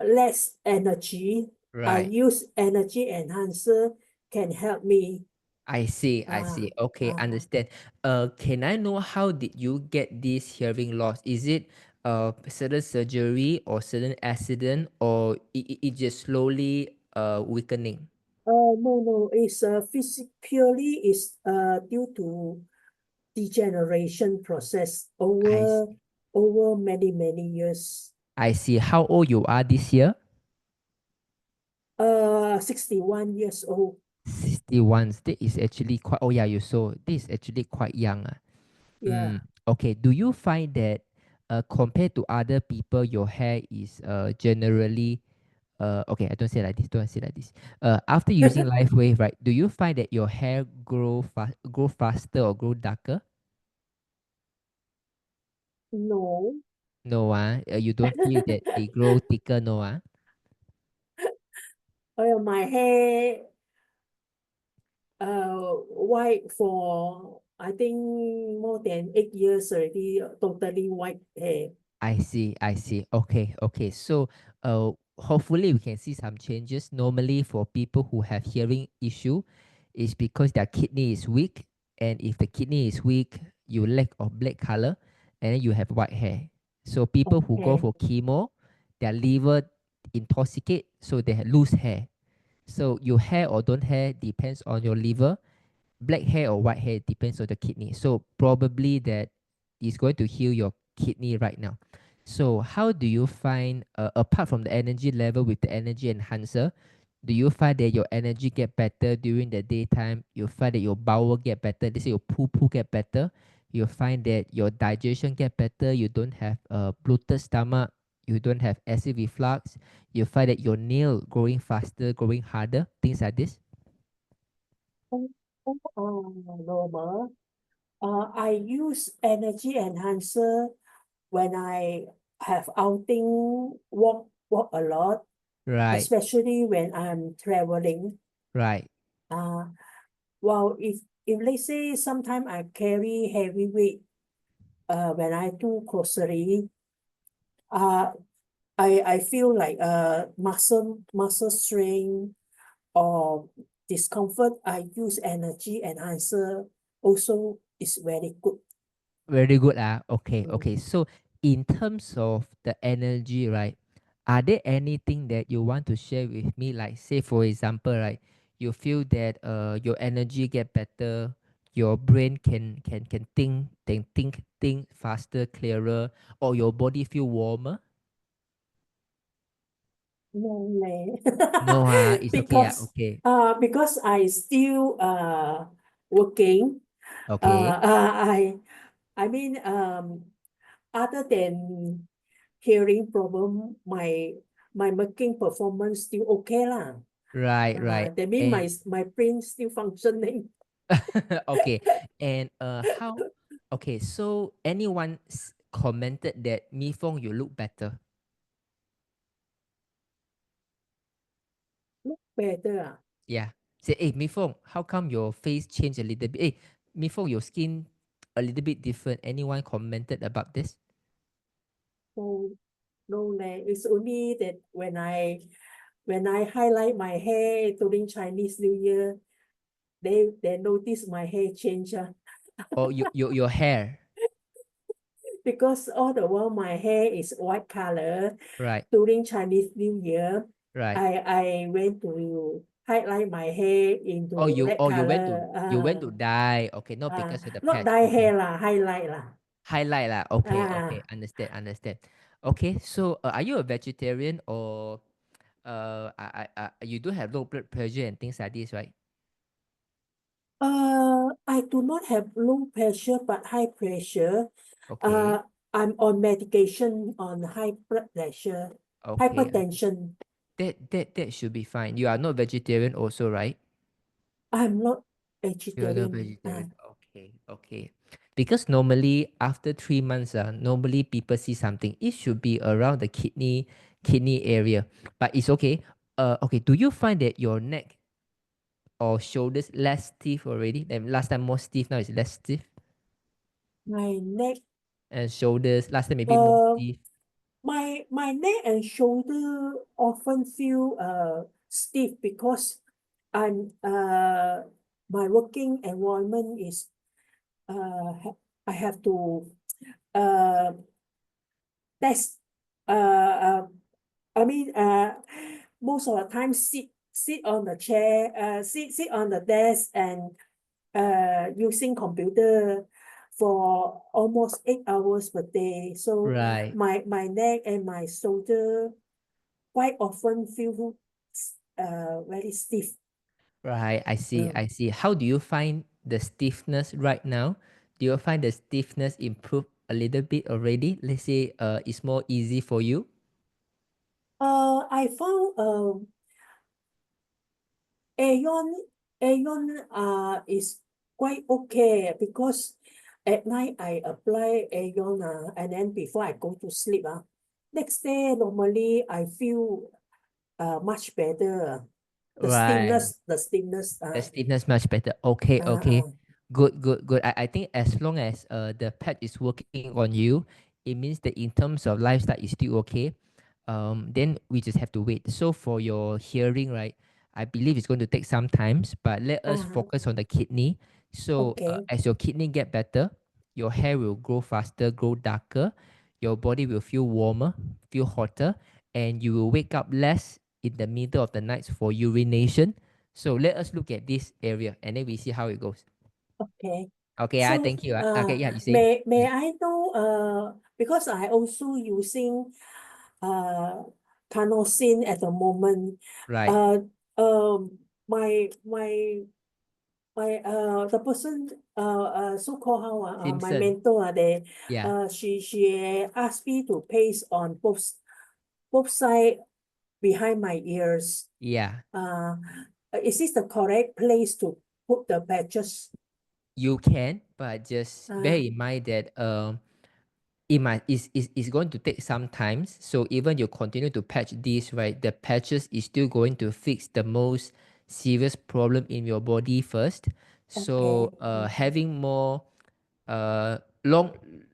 less energy, I Right. use energy enhancer can help me. I see, I Ah, see. Okay, ah. understand. Can I know how did you get this hearing loss? Is it certain surgery or certain accident, or it just slowly weakening? No, it's purely is due to degeneration process I over many years. I see. How old you are this year? 61 years old. 61. That is actually quite. Oh yeah, you so this is actually quite young. Yeah. Okay. Do you find that compared to other people, your hair is generally okay, I don't say like this. Don't say like this. After using Life Wave, right? Do you find that your hair grow faster or grow darker? No. No, you don't feel that they grow thicker, no, My hair white for I think more than 8 years already, totally white hair. I see, I see. Okay, okay. So, hopefully we can see some changes. Normally, for people who have hearing issue, is because their kidney is weak, and if the kidney is weak, you lack of black color, and then you have white hair. So people who go Okay. for chemo, their liver intoxicate, so they lose hair. So your hair or don't hair depends on your liver. Black hair or white hair depends on the kidney. So probably that is going to heal your kidney right now. So how do you find, apart from the energy level with the energy enhancer, do you find that your energy get better during the daytime? You find that your bowel get better. Let's say your poo get better. You find that your digestion get better. You don't have a bloated stomach. You don't have acid reflux. You find that your nail growing faster, growing harder. Things like this. Normal. I use energy enhancer when I have outing, walk a lot, Right, especially when I'm traveling. right. Well, if let's say sometime I carry heavy weight, when I do grocery, uh, I feel like muscle strain or discomfort. I use energy enhancer also is very good. Very good. Okay, Mm. okay. So in terms of the energy, right? Are there anything that you want to share with me? Like say for example, right, you feel that your energy get better, your brain can think faster, clearer, or your body feel warmer? No, leh. No, it's okay. Because Okay. because I still working. Okay. I mean other than hearing problem, my working performance still okay lah. Right, right. That mean And my brain still functioning. okay. And how okay, so anyone commented that Mi Fong you look better. Look better. Yeah. Say, hey, Mi Fong, how come your face changed a little bit? Hey, Mi Fong, your skin a little bit different. Anyone commented about this? No, no, leh. It's only that when I highlight my hair during Chinese New Year, they notice my hair change. Or your hair? Because all the while my hair is white color. Right, During Chinese New Year, right. I went to highlight my hair into red You went color. to dye. Okay, not because of the Not patch. dye Okay. hair lah, highlight lah. Highlight lah. Okay, okay. Ah, Understand, understand. Okay, so are you a vegetarian or you do have low blood pressure and things like this, right? I do not have low pressure but high pressure. Okay. I'm on medication on high blood pressure, Okay. hypertension. That should be fine. You are not vegetarian also, right? I'm not You are not vegetarian. vegetarian. Okay. Because normally after 3 months, normally people see something. It should be around the kidney area, but it's okay. Okay. Do you find that your neck or shoulders less stiff already? Then last time more stiff, now it's less stiff. My neck, And shoulders last time maybe more stiff. my neck and shoulder often feel stiff because I'm my working environment is I have to test I mean most of the time sit on the chair, sit on the desk and using computer for almost 8 hours per day. So Right. my neck and my shoulder quite often feel very stiff. Right, I see. How do you find the stiffness right now? Do you find the stiffness improve a little bit already? Let's say it's more easy for you. I found Aeon is quite okay because at night I apply Aeon and then before I go to sleep next day normally I feel much better. The Right. stiffness The stiffness much better. Okay. Good. I think as long as the pet is working on you, it means that in terms of lifestyle is still okay. Then we just have to wait. So for your hearing, right, I believe it's going to take some times, but let us focus on the kidney. So okay. as your kidney get better, your hair will grow faster, grow darker, your body will feel warmer, feel hotter, and you will wake up less in the middle of the night for urination. So let us look at this area and then we see how it goes. Okay. Okay, So thank you. Okay, yeah, you say. may I know because I also using Canosin at the moment. Right. My the person so-called my Simpson. mentor they Yeah. she asked me to paste on both side behind my ears. Yeah. Is this the correct place to put the patches? You can, but just bear in mind that it's going to take some time. So even you continue to patch this, right, the patches is still going to fix the most serious problem in your body first. So Okay. having more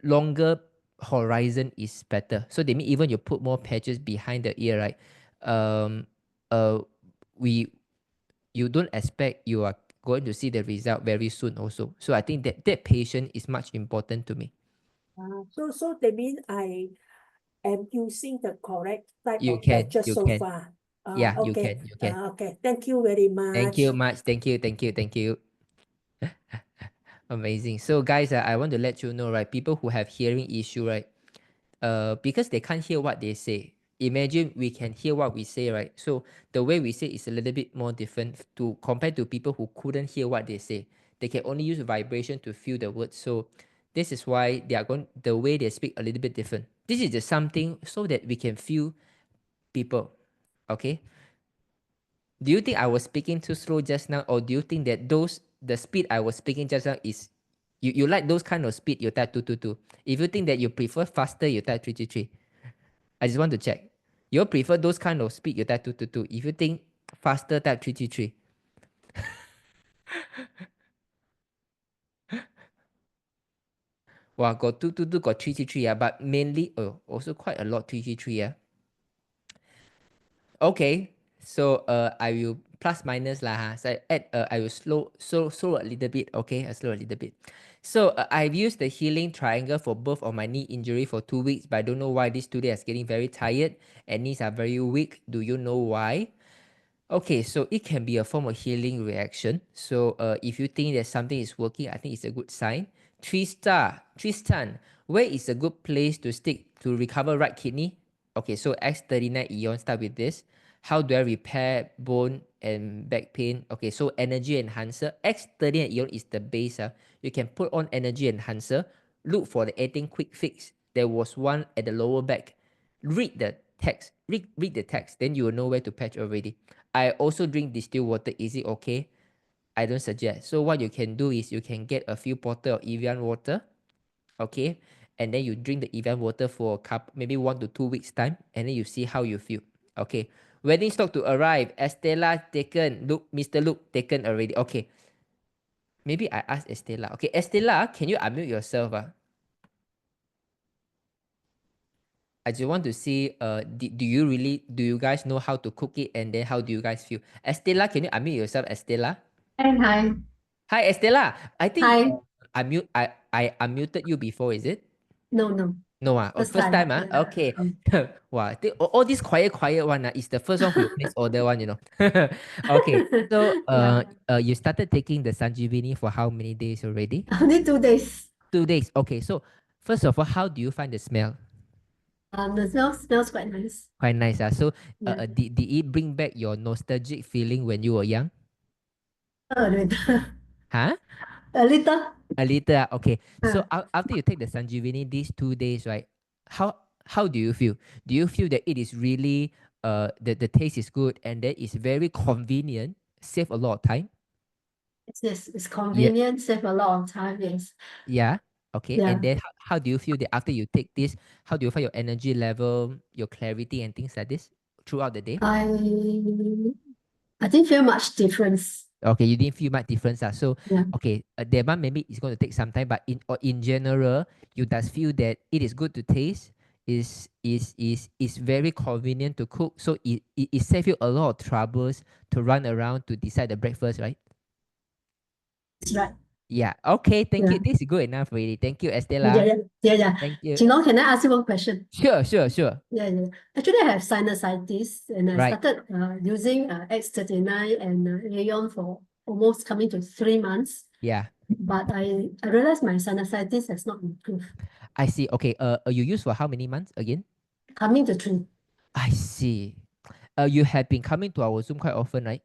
longer horizon is better. So they mean even you put more patches behind the ear, right? Um uh we you don't expect you are going to see the result very soon also. So I think that patient is much important to me. So that means I am using the correct type You of can, patches you so can. far. Yeah, you Okay. can, you can. Okay. Thank you very Thank you much. much. Thank you. Amazing. So guys, I want to let you know, right? People who have hearing issue, right? Because they can't hear what they say. Imagine we can hear what we say, right? So the way we say is a little bit more different to compared to people who couldn't hear what they say. They can only use vibration to feel the words. So this is why they are going the way they speak a little bit different. This is just something so that we can feel people. Okay. Do you think I was speaking too slow just now, or do you think that the speed I was speaking just now is you like those kind of speed, you type 222. If you think that you prefer faster, you type 333. I just want to check. You prefer those kind of speed, you type 222. If you think faster, type 333. Wow, got 222, got 333, but mainly also quite a lot 333. Okay, so I will plus minus lah. So I will slow a little bit. Okay, I slow a little bit. So I've used the healing triangle for both of my knee injury for 2 weeks, but I don't know why these 2 days are getting very tired and knees are very weak. Do you know why? Okay, so it can be a form of healing reaction. So if you think that something is working, I think it's a good sign. Tristan, where is a good place to stick to recover right kidney? Okay, so X39 Eon, start with this. How do I repair bone and back pain. Okay, so energy enhancer. X30 alone is the base. You can put on energy enhancer. Look for the 18 quick fix. There was one at the lower back. Read the text. Read the text. Then you will know where to patch already. I also drink distilled water. Is it okay? I don't suggest. So what you can do is you can get a few bottle of Evian water. Okay, and then you drink the Evian water for a cup, maybe 1 to 2 weeks time, and then you see how you feel. Okay, wedding stock to arrive. Estella taken. Luke, Mr. Luke taken already. Okay, maybe I ask Estella. Okay, Estella, can you unmute yourself? I just want to see, do you guys know how to cook it, and then how do you guys feel? Estella, can you unmute yourself, Estella? Hi. Hi, Estella. I think Hi. I unmuted you before, is it? No. No, First first time, time, yeah. okay. Wow, all this quiet one is the first one who place order one, Okay, so Yeah. you started taking the Sanjeevani for how many days already? Only 2 days. 2 days. Okay, so first of all, how do you find the smell? The smells quite nice. Quite nice. So Yeah. did it bring back your nostalgic feeling when you were young? A little. Huh? A little. A little. Okay. So Uh, after you take the Sanjeevani these 2 days, right? How do you feel? Do you feel that it is really the taste is good and that it's very convenient, save a lot of time? it's convenient, save a lot of time, yes. Yeah. Okay. Yeah. And then how do you feel that after you take this, how do you find your energy level, your clarity and things like this throughout the day? I didn't feel much difference. Okay, you didn't feel much difference. So Yeah. okay, that one maybe it's going to take some time, but in general, you does feel that it is good to taste, is very convenient to cook. So it save you a lot of troubles to run around to decide the breakfast, right? That's right. Yeah. Okay, thank you. Yeah. This is good enough already. Thank you, Estella. Yeah. Thank you. Jinlong, can I ask you one question? Sure. Yeah. Actually, I have sinusitis, and I Right. started using X39 and Aeon for almost coming to 3 months. Yeah. But I realized my sinusitis has not improved. I see. Okay. You use for how many months again? Coming to 3. I see. You have been coming to our Zoom quite often, right?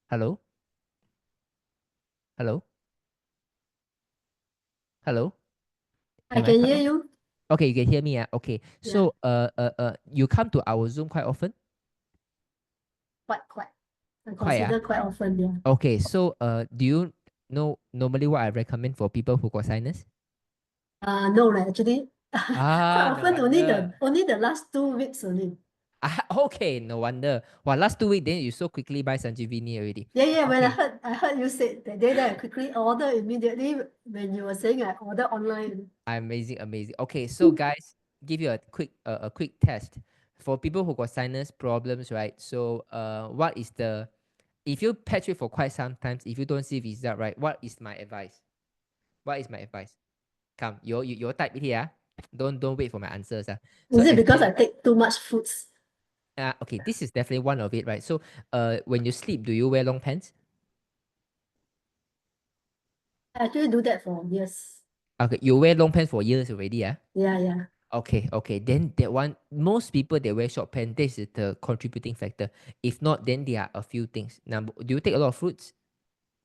Hello? Hello? Hello? I Am can cut hear off? you. Okay, you can hear me. Okay. Yeah. So you come to our Zoom quite often? Quite. I Quite, consider quite often, yeah. Okay, so do you know normally what I recommend for people who got sinus? No, actually. Quite No often, wonder. only the last 2 weeks only. Okay, no wonder. Wow, last 2 weeks then you so quickly buy Sanjeevani already. Yeah. When Okay. I heard you said that day, that I quickly order immediately when you were saying I order online. Amazing. Okay, so guys, give you a quick test for people who got sinus problems, right? So what is the, if you patch it for quite some times, if you don't see result, right? What is my advice? Come, you type it here. Don't wait for my answers. So Is it because I take too much foods? okay, this is definitely one of it, right? So when you sleep, do you wear long pants? I actually do that for years. Okay, you wear long pants for years already, Yeah. Okay. Then that one, most people they wear short pants. This is the contributing factor. If not, then there are a few things. Number, do you take a lot of fruits?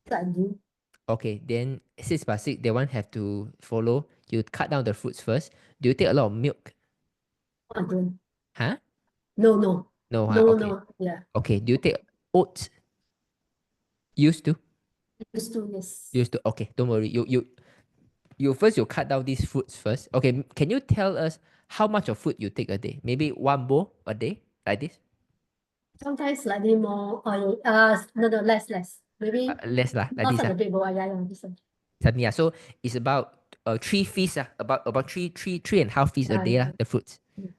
I do. Okay, then 6 by 6, that one have to follow. You cut down the fruits first. Do you take a lot of milk? I don't. Huh? No. No, okay. No. Yeah. Okay, do you take oats? Used to? Used to, yes. Used to. Okay, don't worry. You first you cut down these fruits first. Okay, can you tell us how much of fruit you take a day? Maybe 1 bowl a day, like this? Sometimes slightly more oil. No, less. Maybe Less lah, like not this. such a big bowl. Yeah, this one. Something, so it's about 3 feasts, about three and a half feasts a day, Yeah. the fruits. Mm.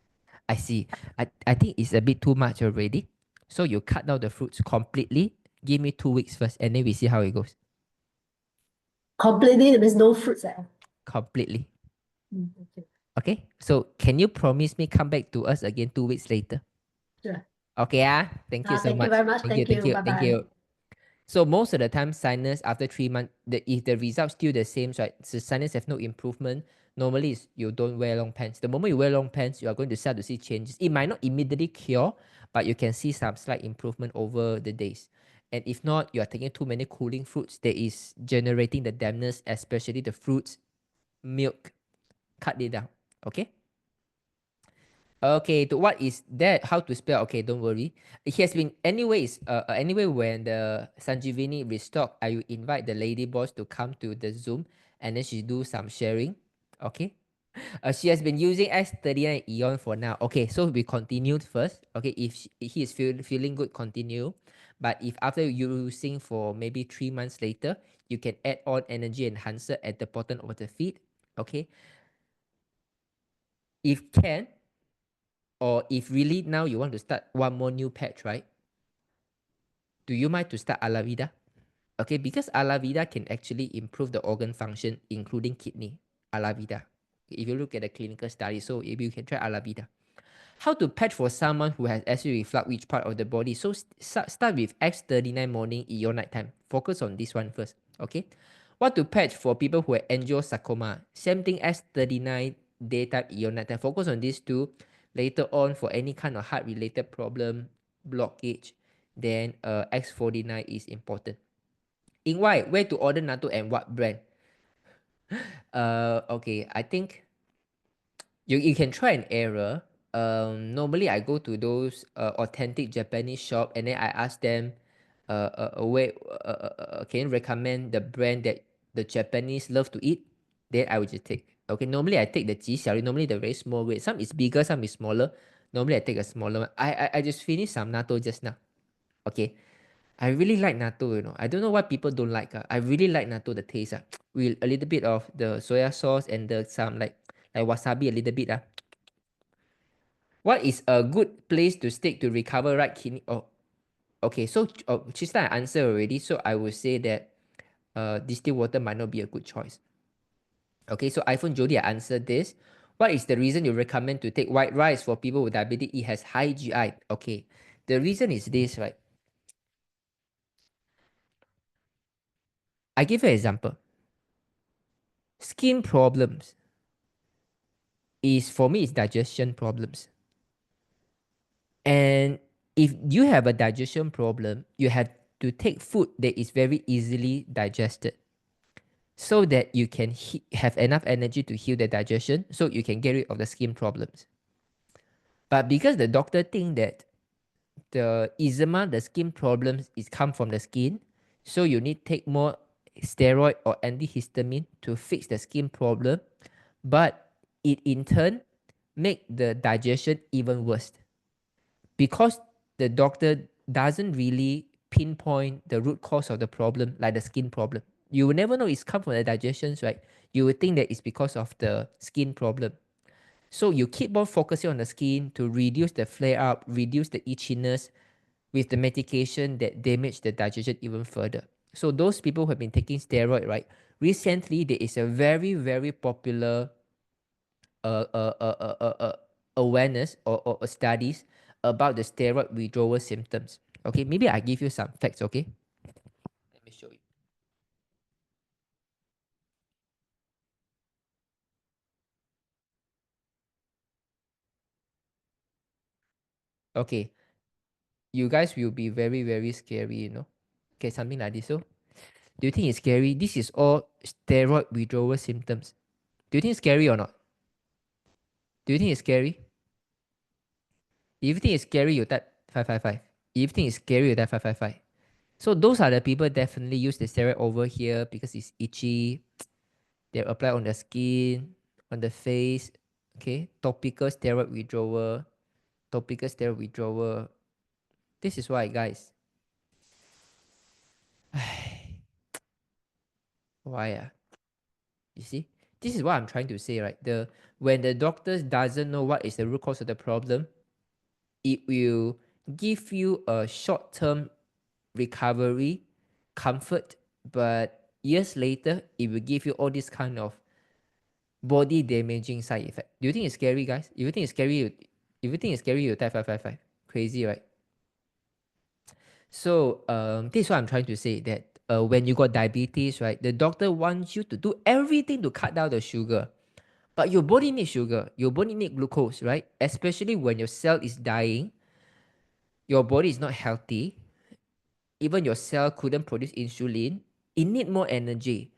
I see. I think it's a bit too much already. So you cut down the fruits completely. Give me 2 weeks first, and then we see how it goes. Completely, there is no fruits at all. Completely. Okay. Okay. So can you promise me come back to us again 2 weeks later? Sure. Okay. Thank you so Thank much. you very much. Thank you. Bye-bye. Thank you. So most of the time, sinus after 3 months, if the results still the same, right? So sinus have no improvement, normally you don't wear long pants. The moment you wear long pants, you are going to start to see changes. It might not immediately cure, but you can see some slight improvement over the days. And if not, you are taking too many cooling fruits that is generating the dampness, especially the fruits, milk. Cut it down. Okay? Okay, so what is that? How to spell? Okay, don't worry. It has been anyway when the Sanjivini restock, I will invite the lady boss to come to the Zoom and then she do some sharing. Okay. She has been using S39 Eon for now. Okay, so we continued first. Okay, if he is feeling good, continue. But if after using for maybe 3 months later, you can add on energy enhancer at the bottom of the feet. Okay. If can, or if really now you want to start one more new patch, right? Do you mind to start Alavida? Okay, because Alavida can actually improve the organ function, including kidney. Alavida. If you look at the clinical study, so maybe you can try Alavida. How to patch for someone who has acid reflux, which part of the body? So start with X39 morning, EO nighttime. Focus on this one first. Okay. What to patch for people who have angiosarcoma? Same thing as 39 daytime, EO nighttime. Focus on these two. Later on, for any kind of heart related problem, blockage, then X49 is important. In why? Where to order natto and what brand? Okay, I think you can try an error. Normally I go to those authentic Japanese shop and then I ask them, where can you recommend the brand that the Japanese love to eat? Then I will just take. Okay, normally I take the jixiao. Normally the very small weight. Some is bigger, some is smaller. Normally I take a smaller one. I just finished some natto just now. Okay, I really like natto. I don't know why people don't like. I really like natto. The taste. With a little bit of the soya sauce and the some like wasabi a little bit. What is a good place to stick to recover right kidney? Oh, okay. So Chista, I answered already. So I would say that distilled water might not be a good choice. Okay. So iPhone Jody, I answered this. What is the reason you recommend to take white rice for people with diabetes? It has high GI. Okay. The reason is this, right? I give you an example. Skin problems is for me is digestion problems. And if you have a digestion problem, you have to take food that is very easily digested so that you can have enough energy to heal the digestion so you can get rid of the skin problems. But because the doctor think that the eczema, the skin problems is come from the skin, so you need take more steroid or antihistamine to fix the skin problem, but it in turn make the digestion even worse because the doctor doesn't really pinpoint the root cause of the problem like the skin problem. You will never know it's come from the digestions, right? You would think that it's because of the skin problem. So you keep on focusing on the skin to reduce the flare up, reduce the itchiness with the medication that damage the digestion even further. So those people who have been taking steroid, right? Recently, there is a very, very popular awareness or studies about the steroid withdrawal symptoms. Okay, maybe I give you some facts, okay? Let me show you. Okay, you guys will be very, very scary, Okay, something like this. So, do you think it's scary? This is all steroid withdrawal symptoms. Do you think it's scary or not? Do you think it's scary? If you think it's scary, you type 555. If you think it's scary, you type 555. So those are the people definitely use the steroid over here because it's itchy. They apply on the skin, on the face. Okay, topical steroid withdrawal. Topical steroid withdrawal. This is why, guys. Why? You see? This is what I'm trying to say, right? When the doctor doesn't know what is the root cause of the problem, it will give you a short-term recovery, comfort, but years later, it will give you all this kind of body damaging side effect. Do you think it's scary, guys? If you think it's scary, you type 555. Crazy, right? So this is what I'm trying to say, that when you got diabetes, right, the doctor wants you to do everything to cut down the sugar. But your body needs sugar. Your body needs glucose, right? Especially when your cell is dying, your body is not healthy. Even your cell couldn't produce insulin. It needs more energy.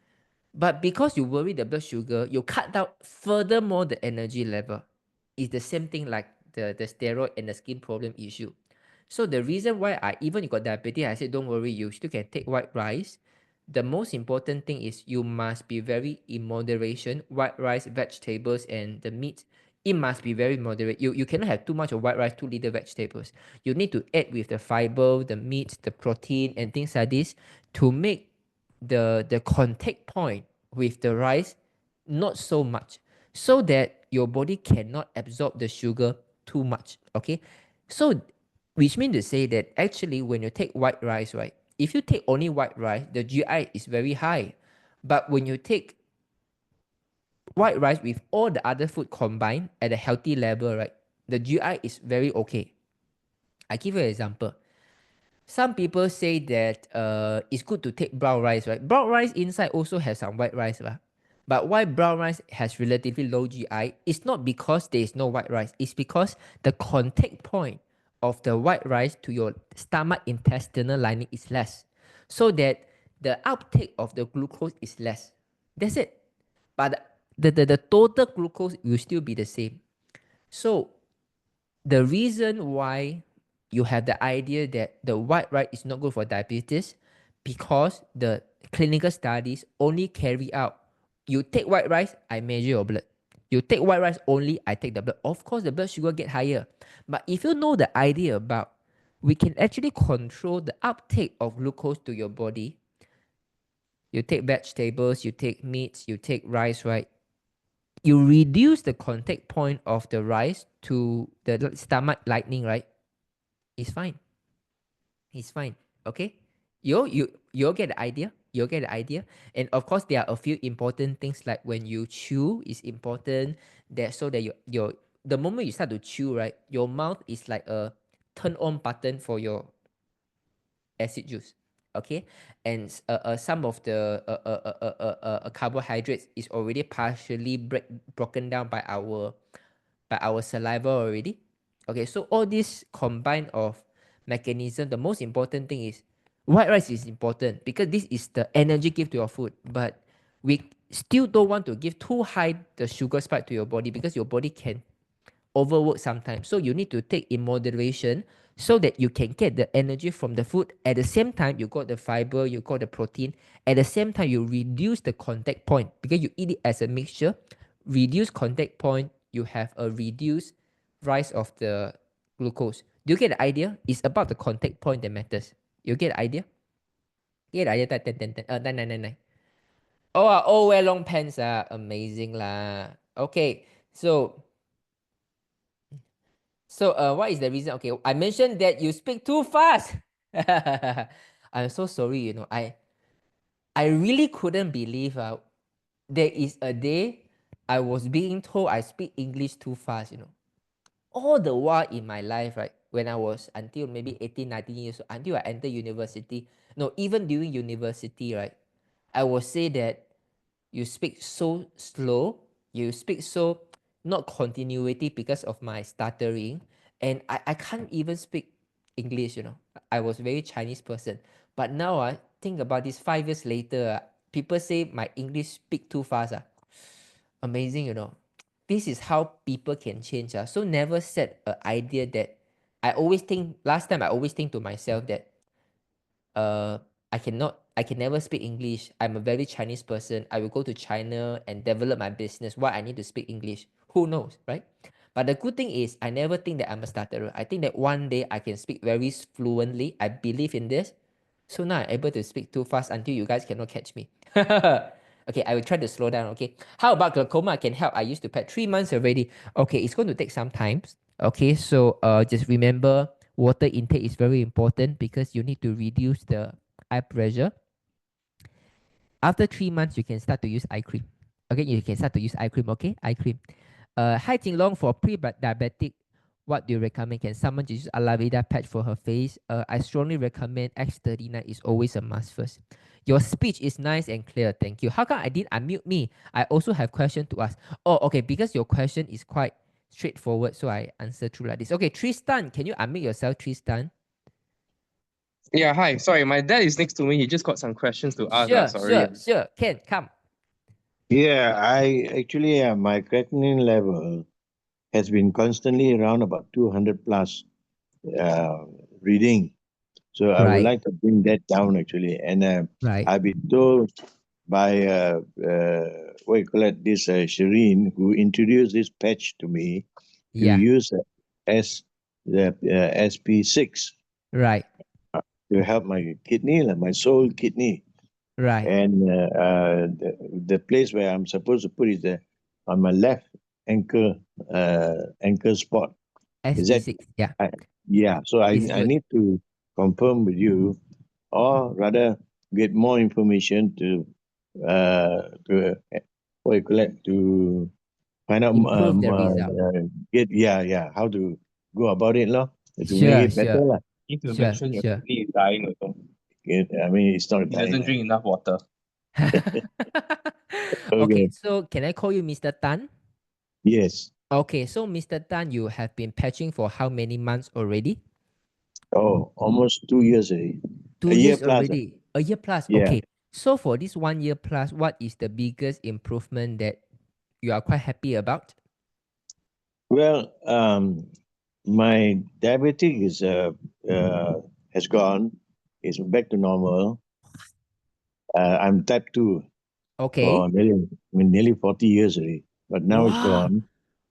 But because you worry the blood sugar, you cut down furthermore the energy level. It's the same thing like the steroid and the skin problem issue. So the reason why even you got diabetes, I said don't worry, you still can take white rice. The most important thing is you must be very in moderation. White rice, vegetables, and the meat, it must be very moderate. You cannot have too much of white rice, too little vegetables. You need to add with the fiber, the meat, the protein, and things like this to make the contact point with the rice not so much, so that your body cannot absorb the sugar too much. Okay, so which means to say that actually when you take white rice, right, if you take only white rice, the GI is very high. But when you take white rice with all the other food combined at a healthy level, right, the GI is very okay. I give you an example. Some people say that it's good to take brown rice, right? Brown rice inside also has some white rice, right? But why brown rice has relatively low GI? It's not because there is no white rice. It's because the contact point of the white rice to your stomach intestinal lining is less, so that the uptake of the glucose is less. That's it. But the total glucose will still be the same. So the reason why you have the idea that the white rice is not good for diabetes, because the clinical studies only carry out, you take white rice, I measure your blood. You take white rice only, I take the blood. Of course, the blood sugar get higher. But if you know the idea about, we can actually control the uptake of glucose to your body. You take vegetables, you take meats, you take rice, right? You reduce the contact point of the rice to the stomach lining, right? It's fine. It's fine. Okay? You'll get the idea. You'll get the idea. And of course, there are a few important things like when you chew, it's important that so that the moment you start to chew, right, your mouth is like a turn on button for your acid juice. Okay, and some of the carbohydrates is already partially broken down by our saliva already. Okay, so all this combined of mechanism, the most important thing is white rice is important because this is the energy give to your food, but we still don't want to give too high the sugar spike to your body because your body can overwork sometimes. So you need to take in moderation so that you can get the energy from the food. At the same time, you got the fiber, you got the protein. At the same time, you reduce the contact point because you eat it as a mixture. Reduce contact point, you have a reduced rise of the glucose. Do you get the idea? It's about the contact point that matters. You get the idea? Get the idea? 9. Oh, wear long pants. Amazing lah. Okay, so what is the reason? Okay, I mentioned that you speak too fast. I'm so sorry, I really couldn't believe there is a day I was being told I speak English too fast, All the while in my life, right, when I was until maybe 18, 19 years old, until I entered university, no, even during university, right, I will say that you speak so slow, you speak so not continuity because of my stuttering, and I can't even speak English, I was a very Chinese person. But now I think about this 5 years later, people say my English speak too fast. Amazing, This is how people can change. So never set an idea that last time I always think to myself that I can never speak English. I'm a very Chinese person. I will go to China and develop my business. Why I need to speak English? Who knows, right? But the good thing is I never think that I'm a stutterer. I think that one day I can speak very fluently. I believe in this. So now I'm able to speak too fast until you guys cannot catch me. Okay, I will try to slow down, okay? How about glaucoma? I can help. I used to pet 3 months already. Okay, it's going to take some time. Okay, so just remember water intake is very important because you need to reduce the eye pressure. After 3 months, you can start to use eye cream. Okay, you can start to use eye cream, okay? Eye cream. Hi Jinlong, for pre-diabetic, what do you recommend? Can someone just use aloe vera patch for her face? I strongly recommend X39 is always a must first. Your speech is nice and clear. Thank you. How come I didn't unmute me? I also have question to ask. Oh, okay. Because your question is quite straightforward, so I answer through like this. Okay, Tristan, can you unmute yourself, Tristan? Yeah, hi. Sorry, my dad is next to me. He just got some questions to ask. Sorry. Sure. Ken, come. Yeah, I actually my creatinine level has been constantly around about 200 plus reading. So I would Right. like to bring that down actually. And Right. I've been told by what you call it, this Shireen, who introduced this patch to me to Yeah. use the SP6 Right. to help my kidney, like my sole kidney. Right. And the place where I'm supposed to put is on my left ankle spot. Is that SP6. Yeah. yeah? So I It's good. need to confirm with you, or rather get more information to what you call it, to find out Improve the result. how to go about it, to make Sure. it better, lah. Need to Sure, mention your sure. kidney is dying also. I mean, it's not He doesn't drink enough water. Okay, Okay. so can I call you Mr. Tan? Yes. Okay, so Mr. Tan, you have been patching for how many months already? Oh, almost 2 years already. 2 A year years plus. already. A year plus. Yeah. Okay. So for this 1 year plus, what is the biggest improvement that you are quite happy about? Well, my diabetic is has gone. It's back to normal. I'm type 2 Okay. for nearly 40 years already, but now it's Wow. gone.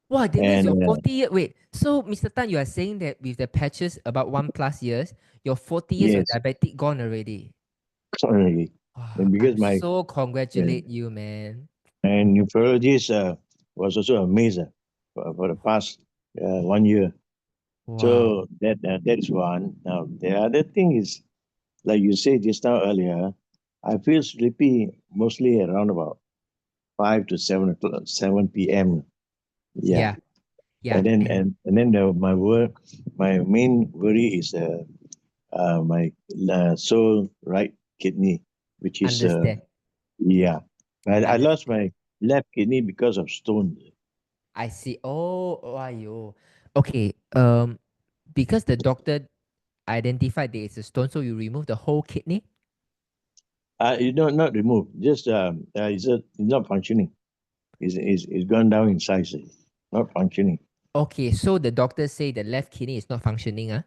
Wow, that means And your 40 years. Wait, so Mr. Tan, you are saying that with the patches about 1+ years, your 40 years of yes, diabetic gone already. already. Wow, And because I'm so congratulate you, man. and nephrologist was also amazed for the past 1 year. Wow. So that's one. Now the other thing is, like you said just now earlier, I feel sleepy mostly around about 5 to 7 p.m. Yeah. Yeah. And then my main worry is my sole right kidney, which is Understand. I lost my left kidney because of stone. I see. Oh, ayo. Okay. Because the doctor identified there is a stone, so you remove the whole kidney. Not removed, just it's not functioning. It's gone down in size. Not functioning. Okay, so the doctor say the left kidney is not functioning,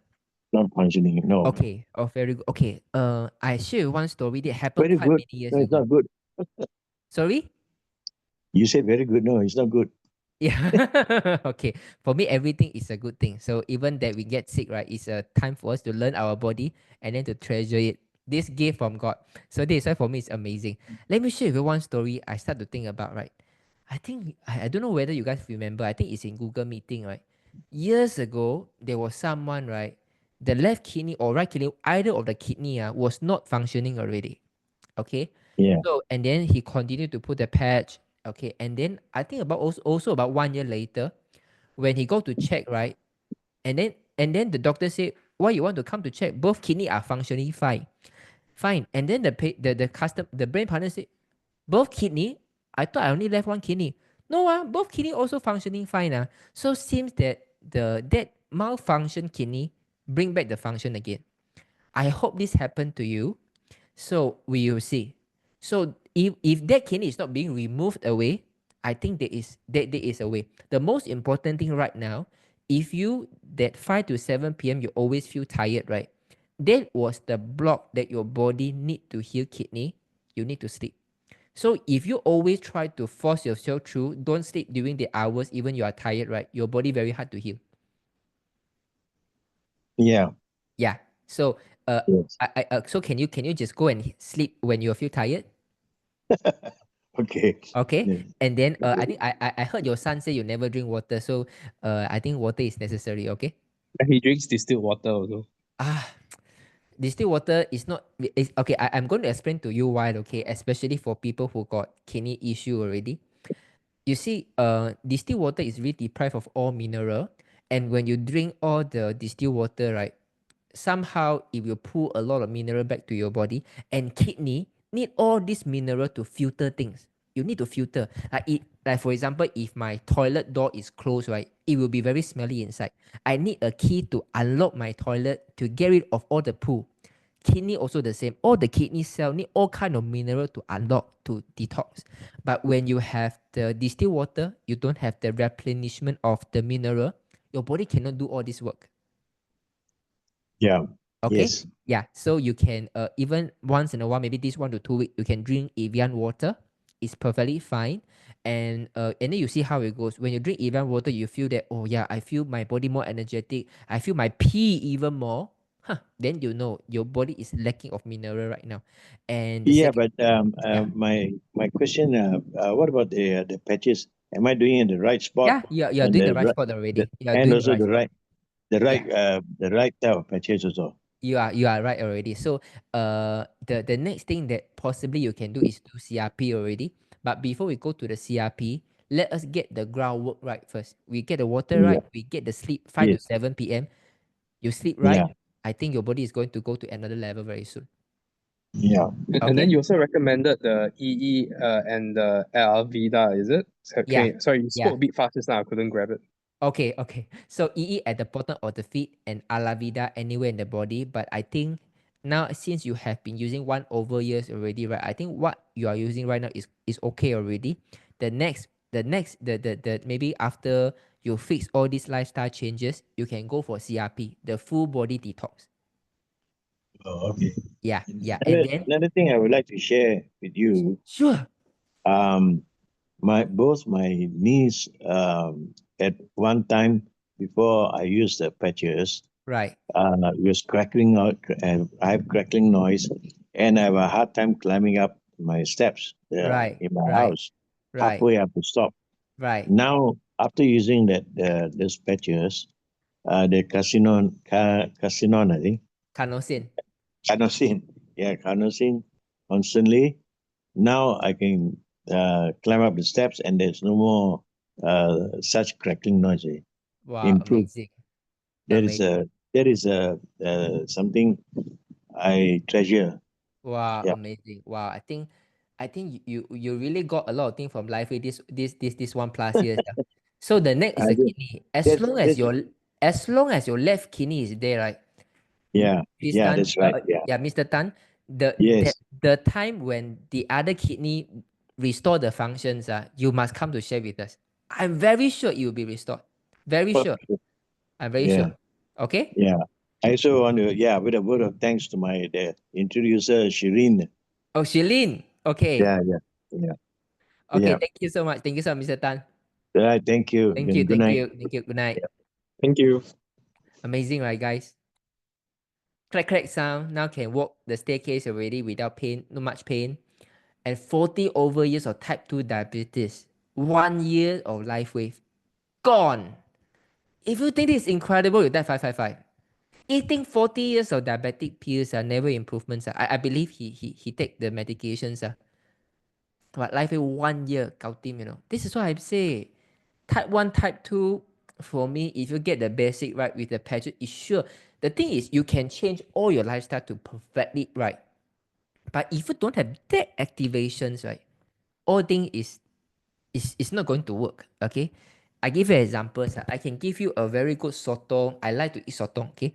Not functioning. No. Okay. Oh, very good. Okay. I share one story that happened Very quite good. many years No, it's ago. not good. Sorry? You said very good. No, it's not good. Yeah. Okay. For me, everything is a good thing. So even that we get sick, right, it's a time for us to learn our body and then to treasure it. This gift from God. So this is why for me it's amazing. Let me share with you one story I start to think about, right? I think I don't know whether you guys remember. I think it's in Google Meeting, right? Years ago, there was someone, right? The left kidney or right kidney, either of the kidney was not functioning already. Okay. Yeah. So and then he continued to put the patch. Okay. And then I think about also about 1 year later, when he go to check, right? And then the doctor said, why you want to come to check? Both kidney are functioning fine. Fine. And then the brain partner said, both kidney? I thought I only left one kidney. No, both kidney also functioning fine. So seems that that malfunction kidney bring back the function again. I hope this happened to you. So we will see. So if that kidney is not being removed away, I think there is a way. The most important thing right now, if you that 5 to 7 p.m. you always feel tired, right? That was the block that your body need to heal kidney. You need to sleep. So if you always try to force yourself through, don't sleep during the hours, even you are tired, right? Your body very hard to heal. Yeah. Yeah. So Yes. so can you just go and sleep when you feel tired? Okay. Okay. Yes. And then I think I heard your son say you never drink water, so I think water is necessary. Okay. He drinks distilled water also. Distilled water is not okay. I'm going to explain to you why. Okay, especially for people who got kidney issue already. You see, distilled water is really deprived of all mineral, and when you drink all the distilled water, right, somehow it will pull a lot of mineral back to your body, and kidney need all this mineral to filter things. You need to filter. Like for example, if my toilet door is closed, right, it will be very smelly inside. I need a key to unlock my toilet to get rid of all the poo. Kidney also the same. All the kidney cells need all kind of mineral to unlock, to detox. But when you have the distilled water, you don't have the replenishment of the mineral. Your body cannot do all this work. Yeah. Okay. Yes. Yeah. So you can even once in a while, maybe this 1 to 2 weeks, you can drink Evian water. It's perfectly fine. And then you see how it goes. When you drink Evian water, you feel that, oh yeah, I feel my body more energetic. I feel my pee even more. Then you know your body is lacking of mineral right now. And the Yeah, second, but my question, what about the patches? Am I doing it in the right spot? you're And doing the right spot already. You're and doing the also right spot. the right type of patches also. You are right already. So the next thing that possibly you can do is do CRP already. But before we go to the CRP, let us get the groundwork right first. We get the water right, we get the sleep 5 to Yes. 7 p.m. You sleep right. Yeah. I think your body is going to go to another level very soon. Yeah. And then Okay. you also recommended the EE and the Vida, is it? Yeah. Sorry, you spoke a bit fast just now. I couldn't grab it. Okay. So EE at the bottom of the feet and Alavida anywhere in the body. But I think now since you have been using one over years already, right? I think what you are using right now is okay already. The maybe after you fix all these lifestyle changes, you can go for CRP, the full body detox. Oh, okay. Yeah. And then Another thing I would like to share with you. sure. Both my knees at one time before I used the patches, Right. was crackling out, and I have crackling noise, and I have a hard time climbing up my steps Right. in my Right. house. Right. Halfway I have to stop. Right. Now, after using those patches, the casinon, I think, Carnosine. carnosine constantly. Now I can climb up the steps, and there's no more such crackling noise. Wow, Improve. amazing. That is something I treasure. Wow, Yeah. amazing. Wow, I think you really got a lot of things from life with this 1+ years. So the next is I the do. kidney. As long as your left kidney is there, right? Yeah. Please, Yeah, Tan, that's right. Yeah. Mr. Tan, Yes. the time when the other kidney restore the functions, you must come to share with us. I'm very sure it will be restored. Very sure. I'm very Yeah. sure. Okay? Yeah. I also want to, with a word of thanks to the introducer, Shireen. Oh, Shilin. Okay. Yeah. Okay, Yeah. thank you so much. Thank you so much, Mr. Tan. All right. Thank you. Thank And you. good night. Good night. Thank you. Amazing, right, guys? Clack sound. Now can walk the staircase already without pain, not much pain. And 40 over years of type 2 diabetes. 1 year of life wave. Gone. If you think this is incredible, you die 555. Eating 40 years of diabetic pills are never improvements. I believe he take the medications. But life wave 1 year, Kautim, This is what I say. Type 1, type 2, for me, if you get the basic right with the patches, it's sure. The thing is, you can change all your lifestyle to perfectly right. But if you don't have that activations, right, all thing is not going to work. Okay, I give you examples. I can give you a very good sotong. I like to eat sotong. Okay,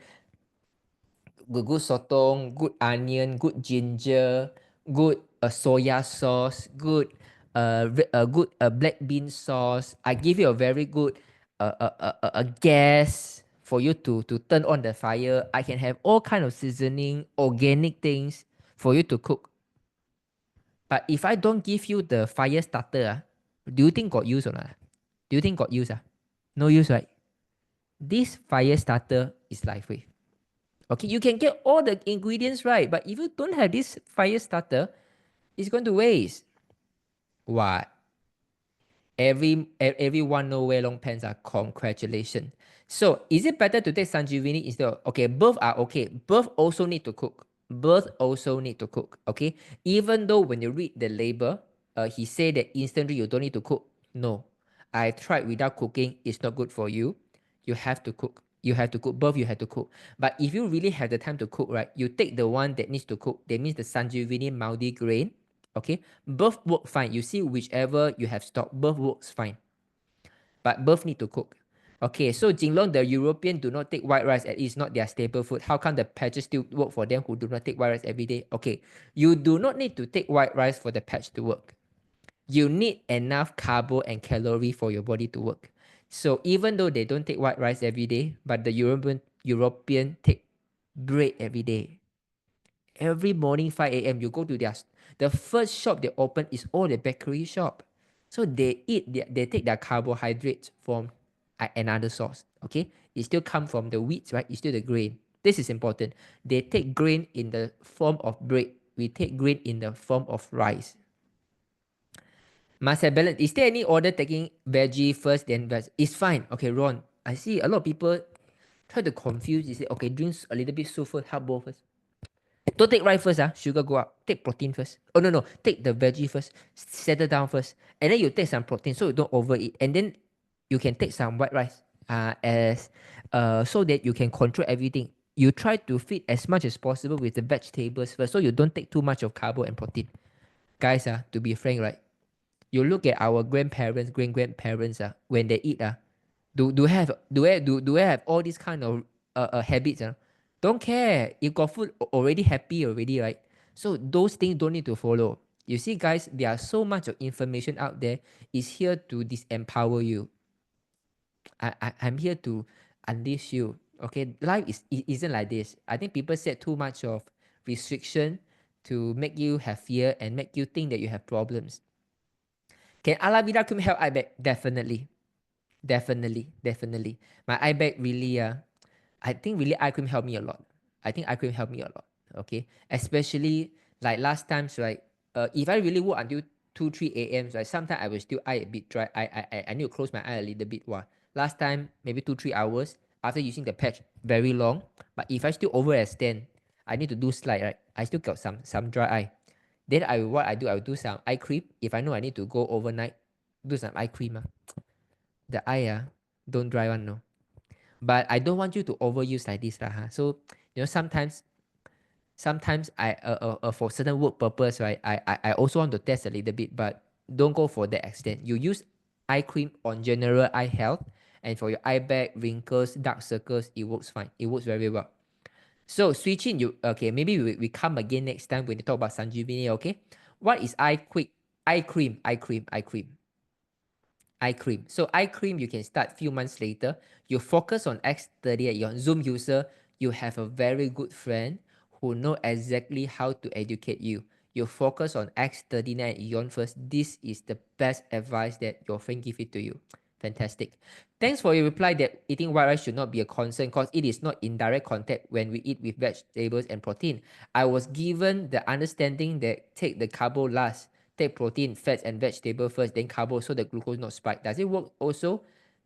good sotong, good onion, good ginger, good soya sauce, good good black bean sauce. I give you a very good a gas for you to turn on the fire. I can have all kind of seasoning, organic things for you to cook. But if I don't give you the fire starter, do you think got use or not? Do you think got use? No use, right? This fire starter is life wave. Okay, you can get all the ingredients right, but if you don't have this fire starter, it's going to waste. What? Everyone know where long pants are. Congratulations. So is it better to take Sanjivini instead of, okay, both are okay. Both also need to cook. Okay. Even though when you read the label, he said that instantly you don't need to cook. No, I tried without cooking. It's not good for you. You have to cook. You have to cook. Both you have to cook. But if you really have the time to cook, right, you take the one that needs to cook. That means the Sanjeevani multigrain. Okay, both work fine. You see whichever you have stock, both works fine. But both need to cook. Okay, so Jinlong, the European do not take white rice, at least not their staple food. How come the patches still work for them who do not take white rice every day? Okay, you do not need to take white rice for the patch to work. You need enough carbo and calorie for your body to work. So even though they don't take white rice every day, but the European take bread every day. Every morning 5 a.m. you go to the first shop they open is all the bakery shop. So they take their carbohydrates from another source. Okay, it still come from the wheat, right? It's still the grain. This is important. They take grain in the form of bread. We take grain in the form of rice. Must have balance. Is there any order taking veggie first then veg? It's fine. Okay, Ron. I see a lot of people try to confuse. You say, okay, drink a little bit soup first, have both first. Don't take rice first, sugar go up. Take protein first. Oh, no. Take the veggie first. Settle down first. And then you take some protein so you don't overeat. And then you can take some white rice so that you can control everything. You try to feed as much as possible with the vegetables first so you don't take too much of carbo and protein. Guys, to be frank, right? You look at our grandparents, great-grandparents, when they eat, do they have all these kind of habits? Don't care. You got food already, happy already, right? So those things don't need to follow. You see, guys, there are so much of information out there. It's here to disempower you. I'm here to unleash you. Okay, life isn't like this. I think people set too much of restriction to make you have fear and make you think that you have problems. Can ala vida cream help eye bag? Definitely. My eye bag really, I think really eye cream helped me a lot. Okay, especially like last times, right? If I really work until 2-3 a.m., right? Sometimes I will still eye a bit dry. I need to close my eye a little bit. Last time maybe 2-3 hours after using the patch, very long. But if I still overextend, I need to do slide, right? I still got some dry eye. Then I will do some eye cream. If I know I need to go overnight, do some eye cream. The eye don't dry one, no. But I don't want you to overuse like this, So sometimes I for certain work purpose, right? I also want to test a little bit, but don't go for that extent. You use eye cream on general eye health, and for your eye bag, wrinkles, dark circles, it works fine. It works very well. So switching, maybe we come again next time when we talk about Sanjeevani, okay? What is eye cream? So eye cream, you can start few months later. You focus on X30. You're a Zoom user. You have a very good friend who know exactly how to educate you. You focus on X39 Eon first. This is the best advice that your friend give it to you. Fantastic. Thanks for your reply that eating white rice should not be a concern because it is not in direct contact when we eat with vegetables and protein. I was given the understanding that take the carbo last. Take protein, fats, and vegetable first, then carbo, so the glucose not spike. Does it work also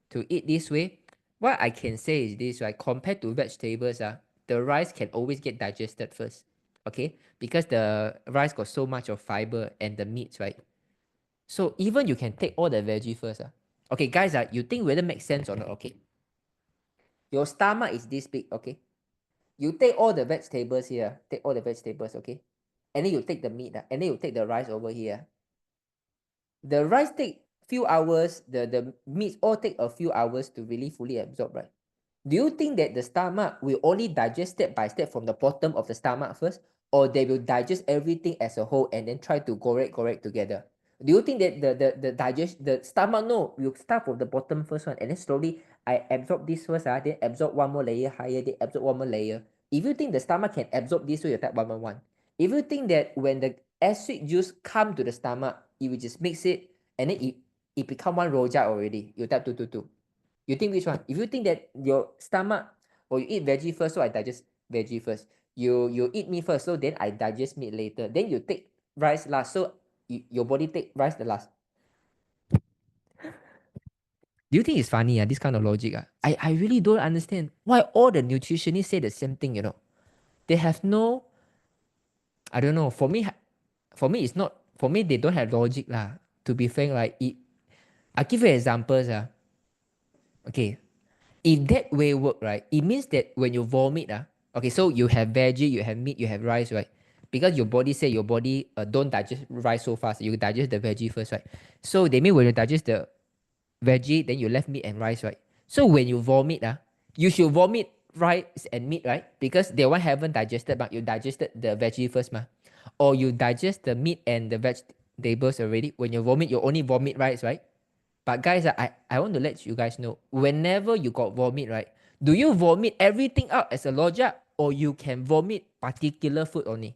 to eat this way? What I can say is this, right? Compared to vegetables, the rice can always get digested first, okay? Because the rice got so much of fiber and the meats, right? So even you can take all the veggie first. Okay, guys, you think whether it makes sense or not, okay? Your stomach is this big, okay? You take all the vegetables here, okay? And then you take the meat, and then you take the rice over here. The rice take few hours, the meats all take a few hours to really fully absorb, right? Do you think that the stomach will only digest step by step from the bottom of the stomach first, or they will digest everything as a whole and then try to correct together? Do you think that the stomach will start from the bottom first one and then slowly I absorb this first, then absorb one more layer higher, then absorb one more layer? If you think the stomach can absorb this way, you type 111. If you think that when the acid juice come to the stomach, it will just mix it and then it become one rojak already, you type 222. You think which one? If you think that your stomach, or you eat veggie first, so I digest veggie first. You eat meat first, so then I digest meat later. Then you take rice last, so your body take rice the last. Do you think it's funny, this kind of logic? I really don't understand why all the nutritionists say the same thing, They have no, I don't know, for me it's not, for me they don't have logic lah. To be frank, like I'll give you examples. Okay. If that way work, right, it means that when you vomit, okay, so you have veggie, you have meat, you have rice, right? Because your body say your body don't digest rice so fast. You digest the veggie first, right? So they mean when you digest the veggie, then you left meat and rice, right? So when you vomit, you should vomit rice and meat, right? Because the one haven't digested, but you digested the veggie first, or you digest the meat and the vegetables already. When you vomit, you only vomit rice, right? But guys, I want to let you guys know, whenever you got vomit, right? Do you vomit everything out as a lojak, or you can vomit particular food only?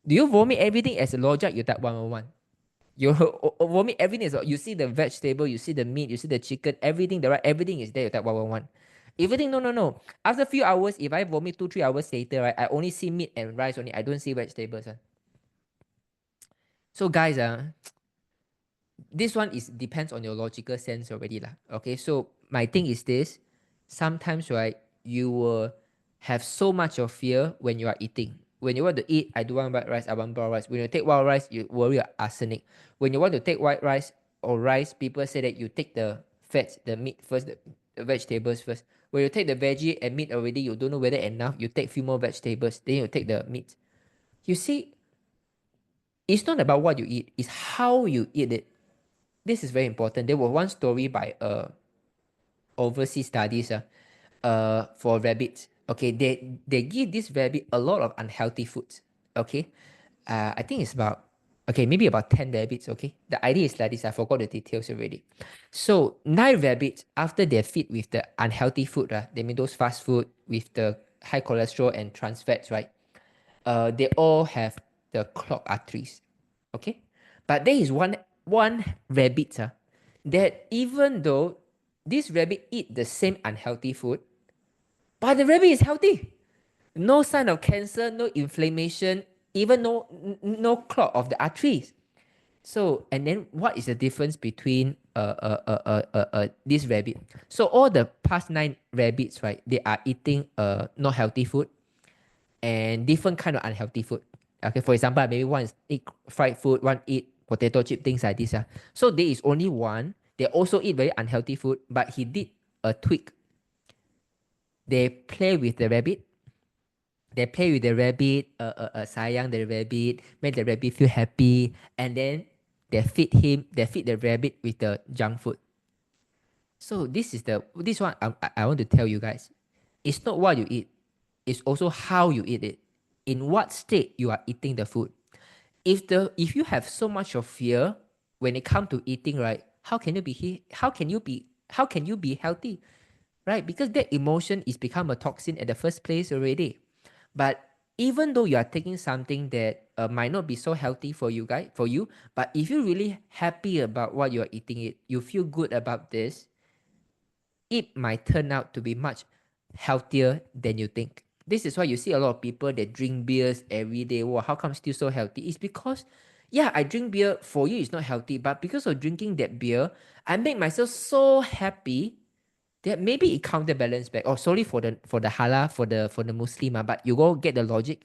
Do you vomit everything as a lojak? You type 111. You vomit everything. You see the vegetable, you see the meat, you see the chicken, everything, the right, everything is there. You type 111. If you think no. After a few hours, if I vomit 2-3 hours later, right, I only see meat and rice only. I don't see vegetables. So guys, this one is depends on your logical sense already lah. Okay, so my thing is this: sometimes, right, you will have so much of fear when you are eating. When you want to eat, I don't want white rice, I want brown rice. When you take white rice, you worry about arsenic. When you want to take white rice or rice, people say that you take the fats, the meat first, the vegetables first. When you take the veggie and meat already, you don't know whether enough. You take few more vegetables, then you take the meat. You see, it's not about what you eat, it's how you eat it. This is very important. There was one story by overseas studies for rabbits. Okay, they give this rabbit a lot of unhealthy foods. Okay, I think it's about maybe about 10 rabbits. Okay, the idea is like this. I forgot the details already. So 9 rabbits, after they're fed with the unhealthy food, they mean those fast food with the high cholesterol and trans fats, right? They all have the clogged arteries. Okay, but there is one rabbit that even though this rabbit eat the same unhealthy food, but the rabbit is healthy. No sign of cancer, no inflammation, even no clog of the arteries. So, and then what is the difference between this rabbit? So all the past 9 rabbits, right, they are eating not healthy food and different kind of unhealthy food. Okay, for example, maybe one eat fried food, one eat potato chip, things like this. So there is only one. They also eat very unhealthy food, but he did a tweak. They play with the rabbit. Sayang the rabbit, make the rabbit feel happy, and then they feed the rabbit with the junk food. So this one I want to tell you guys. It's not what you eat, it's also how you eat it. In what state you are eating the food. If you have so much of fear when it comes to eating, right? How can you be healthy? Right? Because that emotion is become a toxin at the first place already. But even though you are taking something that might not be so healthy for you, but if you're really happy about what you're eating, you feel good about this, it might turn out to be much healthier than you think. This is why you see a lot of people that drink beers every day. Wow, how come still so healthy? It's because, yeah, I drink beer. For you, it's not healthy, but because of drinking that beer, I make myself so happy that maybe it counterbalance back. Oh, sorry for the halal, for the Muslim, but you go get the logic.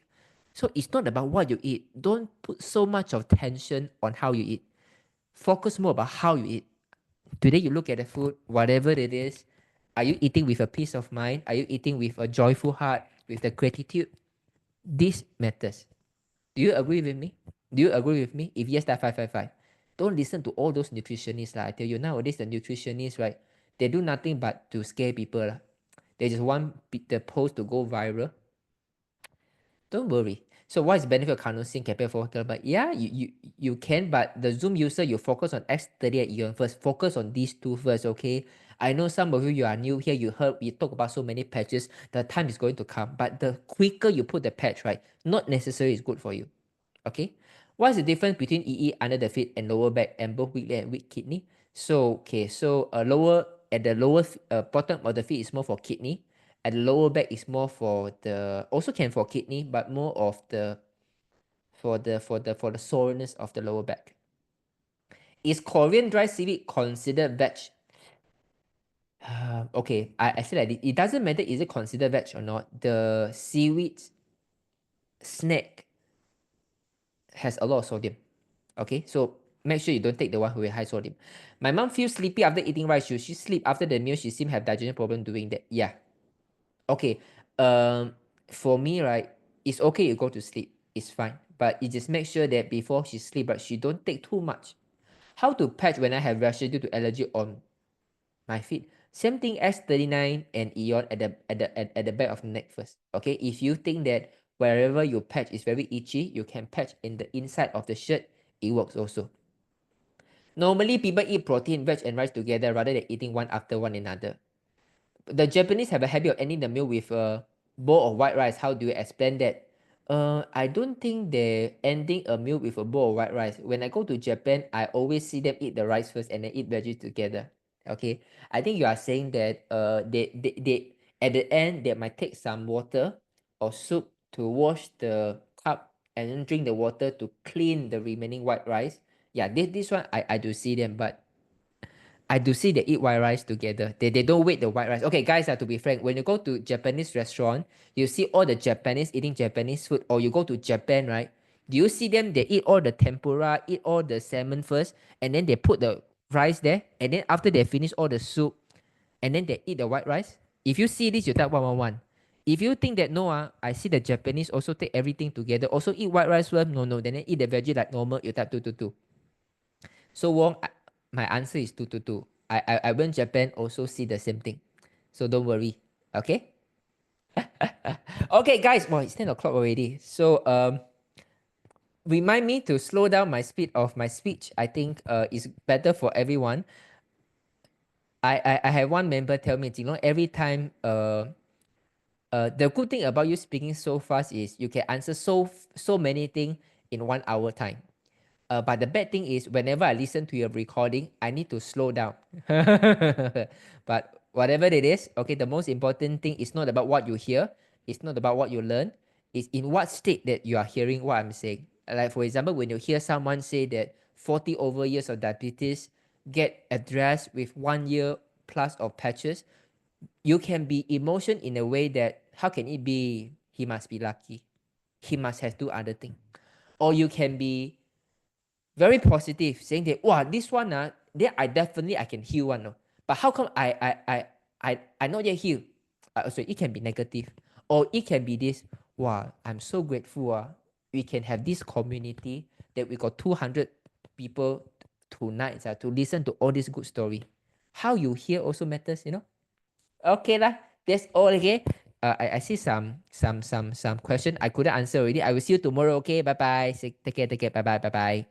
So it's not about what you eat. Don't put so much of tension on how you eat. Focus more about how you eat. Today you look at the food, whatever it is. Are you eating with a peace of mind? Are you eating with a joyful heart, with the gratitude? This matters. Do you agree with me? Do you agree with me? If yes, type 555. Don't listen to all those nutritionists. I tell you, nowadays the nutritionists, right? They do nothing but to scare people. They just want the post to go viral. Don't worry. So what is the benefit of carnosine compared for hotel? But yeah, you can, but the Zoom user, you focus on X30 and Eon first. Focus on these two first, okay? I know some of you are new here. You heard we talk about so many patches. The time is going to come. But the quicker you put the patch, right, not necessarily is good for you. Okay? What's the difference between EE under the feet and lower back and both weak leg and weak kidney? So, okay, so at the lower bottom of the feet is more for kidney. At the lower back is more for the, also can for kidney, but more of the for the soreness of the lower back. Is Korean dry seaweed considered veg? Okay, I feel like it doesn't matter is it considered veg or not. The seaweed snack has a lot of sodium. Okay, so make sure you don't take the one with high sodium. My mom feels sleepy after eating rice. Should she sleep after the meal? She seems to have digestion problem doing that. Yeah. Okay. For me, right, it's okay you go to sleep. It's fine. But you just make sure that before she sleep, right, she don't take too much. How to patch when I have rashes due to allergy on my feet? Same thing as 39 and Eon at the back of the neck first. Okay. If you think that wherever you patch is very itchy, you can patch in the inside of the shirt. It works also. Normally, people eat protein, veg, and rice together rather than eating one after one another. The Japanese have a habit of ending the meal with a bowl of white rice. How do you explain that? I don't think they're ending a meal with a bowl of white rice. When I go to Japan, I always see them eat the rice first and then eat veggies together. Okay, I think you are saying that they at the end they might take some water or soup to wash the cup and then drink the water to clean the remaining white rice. Yeah, this one I do see them, but I do see they eat white rice together. They don't wait the white rice. Okay, guys, to be frank, when you go to Japanese restaurant, you see all the Japanese eating Japanese food, or you go to Japan, right? Do you see them? They eat all the tempura, eat all the salmon first, and then they put the rice there, and then after they finish all the soup, and then they eat the white rice. If you see this, you type 111. If you think that no, I see the Japanese also take everything together, also eat white rice first, no, then they eat the veggie like normal, you type 222. So Wong, my answer is 222. I went Japan, also see the same thing. So don't worry. Okay? Okay, guys. Well, it's 10 o'clock already. So remind me to slow down my speed of my speech. I think it's better for everyone. I have one member tell me, Jinlong, every time the good thing about you speaking so fast is you can answer so many things in 1 hour time. But the bad thing is whenever I listen to your recording, I need to slow down. But whatever it is, okay, the most important thing is not about what you hear. It's not about what you learn. It's in what state that you are hearing what I'm saying. Like for example, when you hear someone say that 40 over years of diabetes get addressed with 1 year plus of patches, you can be emotion in a way that how can it be he must be lucky? He must have do other thing. Or you can be very positive, saying that wow, this one then I can heal one. No? But how come I not yet heal? So it can be negative. Or it can be this, wow, I'm so grateful. We can have this community that we got 200 people tonight to listen to all this good story. How you hear also matters, you know? Okay lah, that's all. Okay. I see some question I couldn't answer already. I will see you tomorrow. Okay, bye bye. Take care. Bye bye.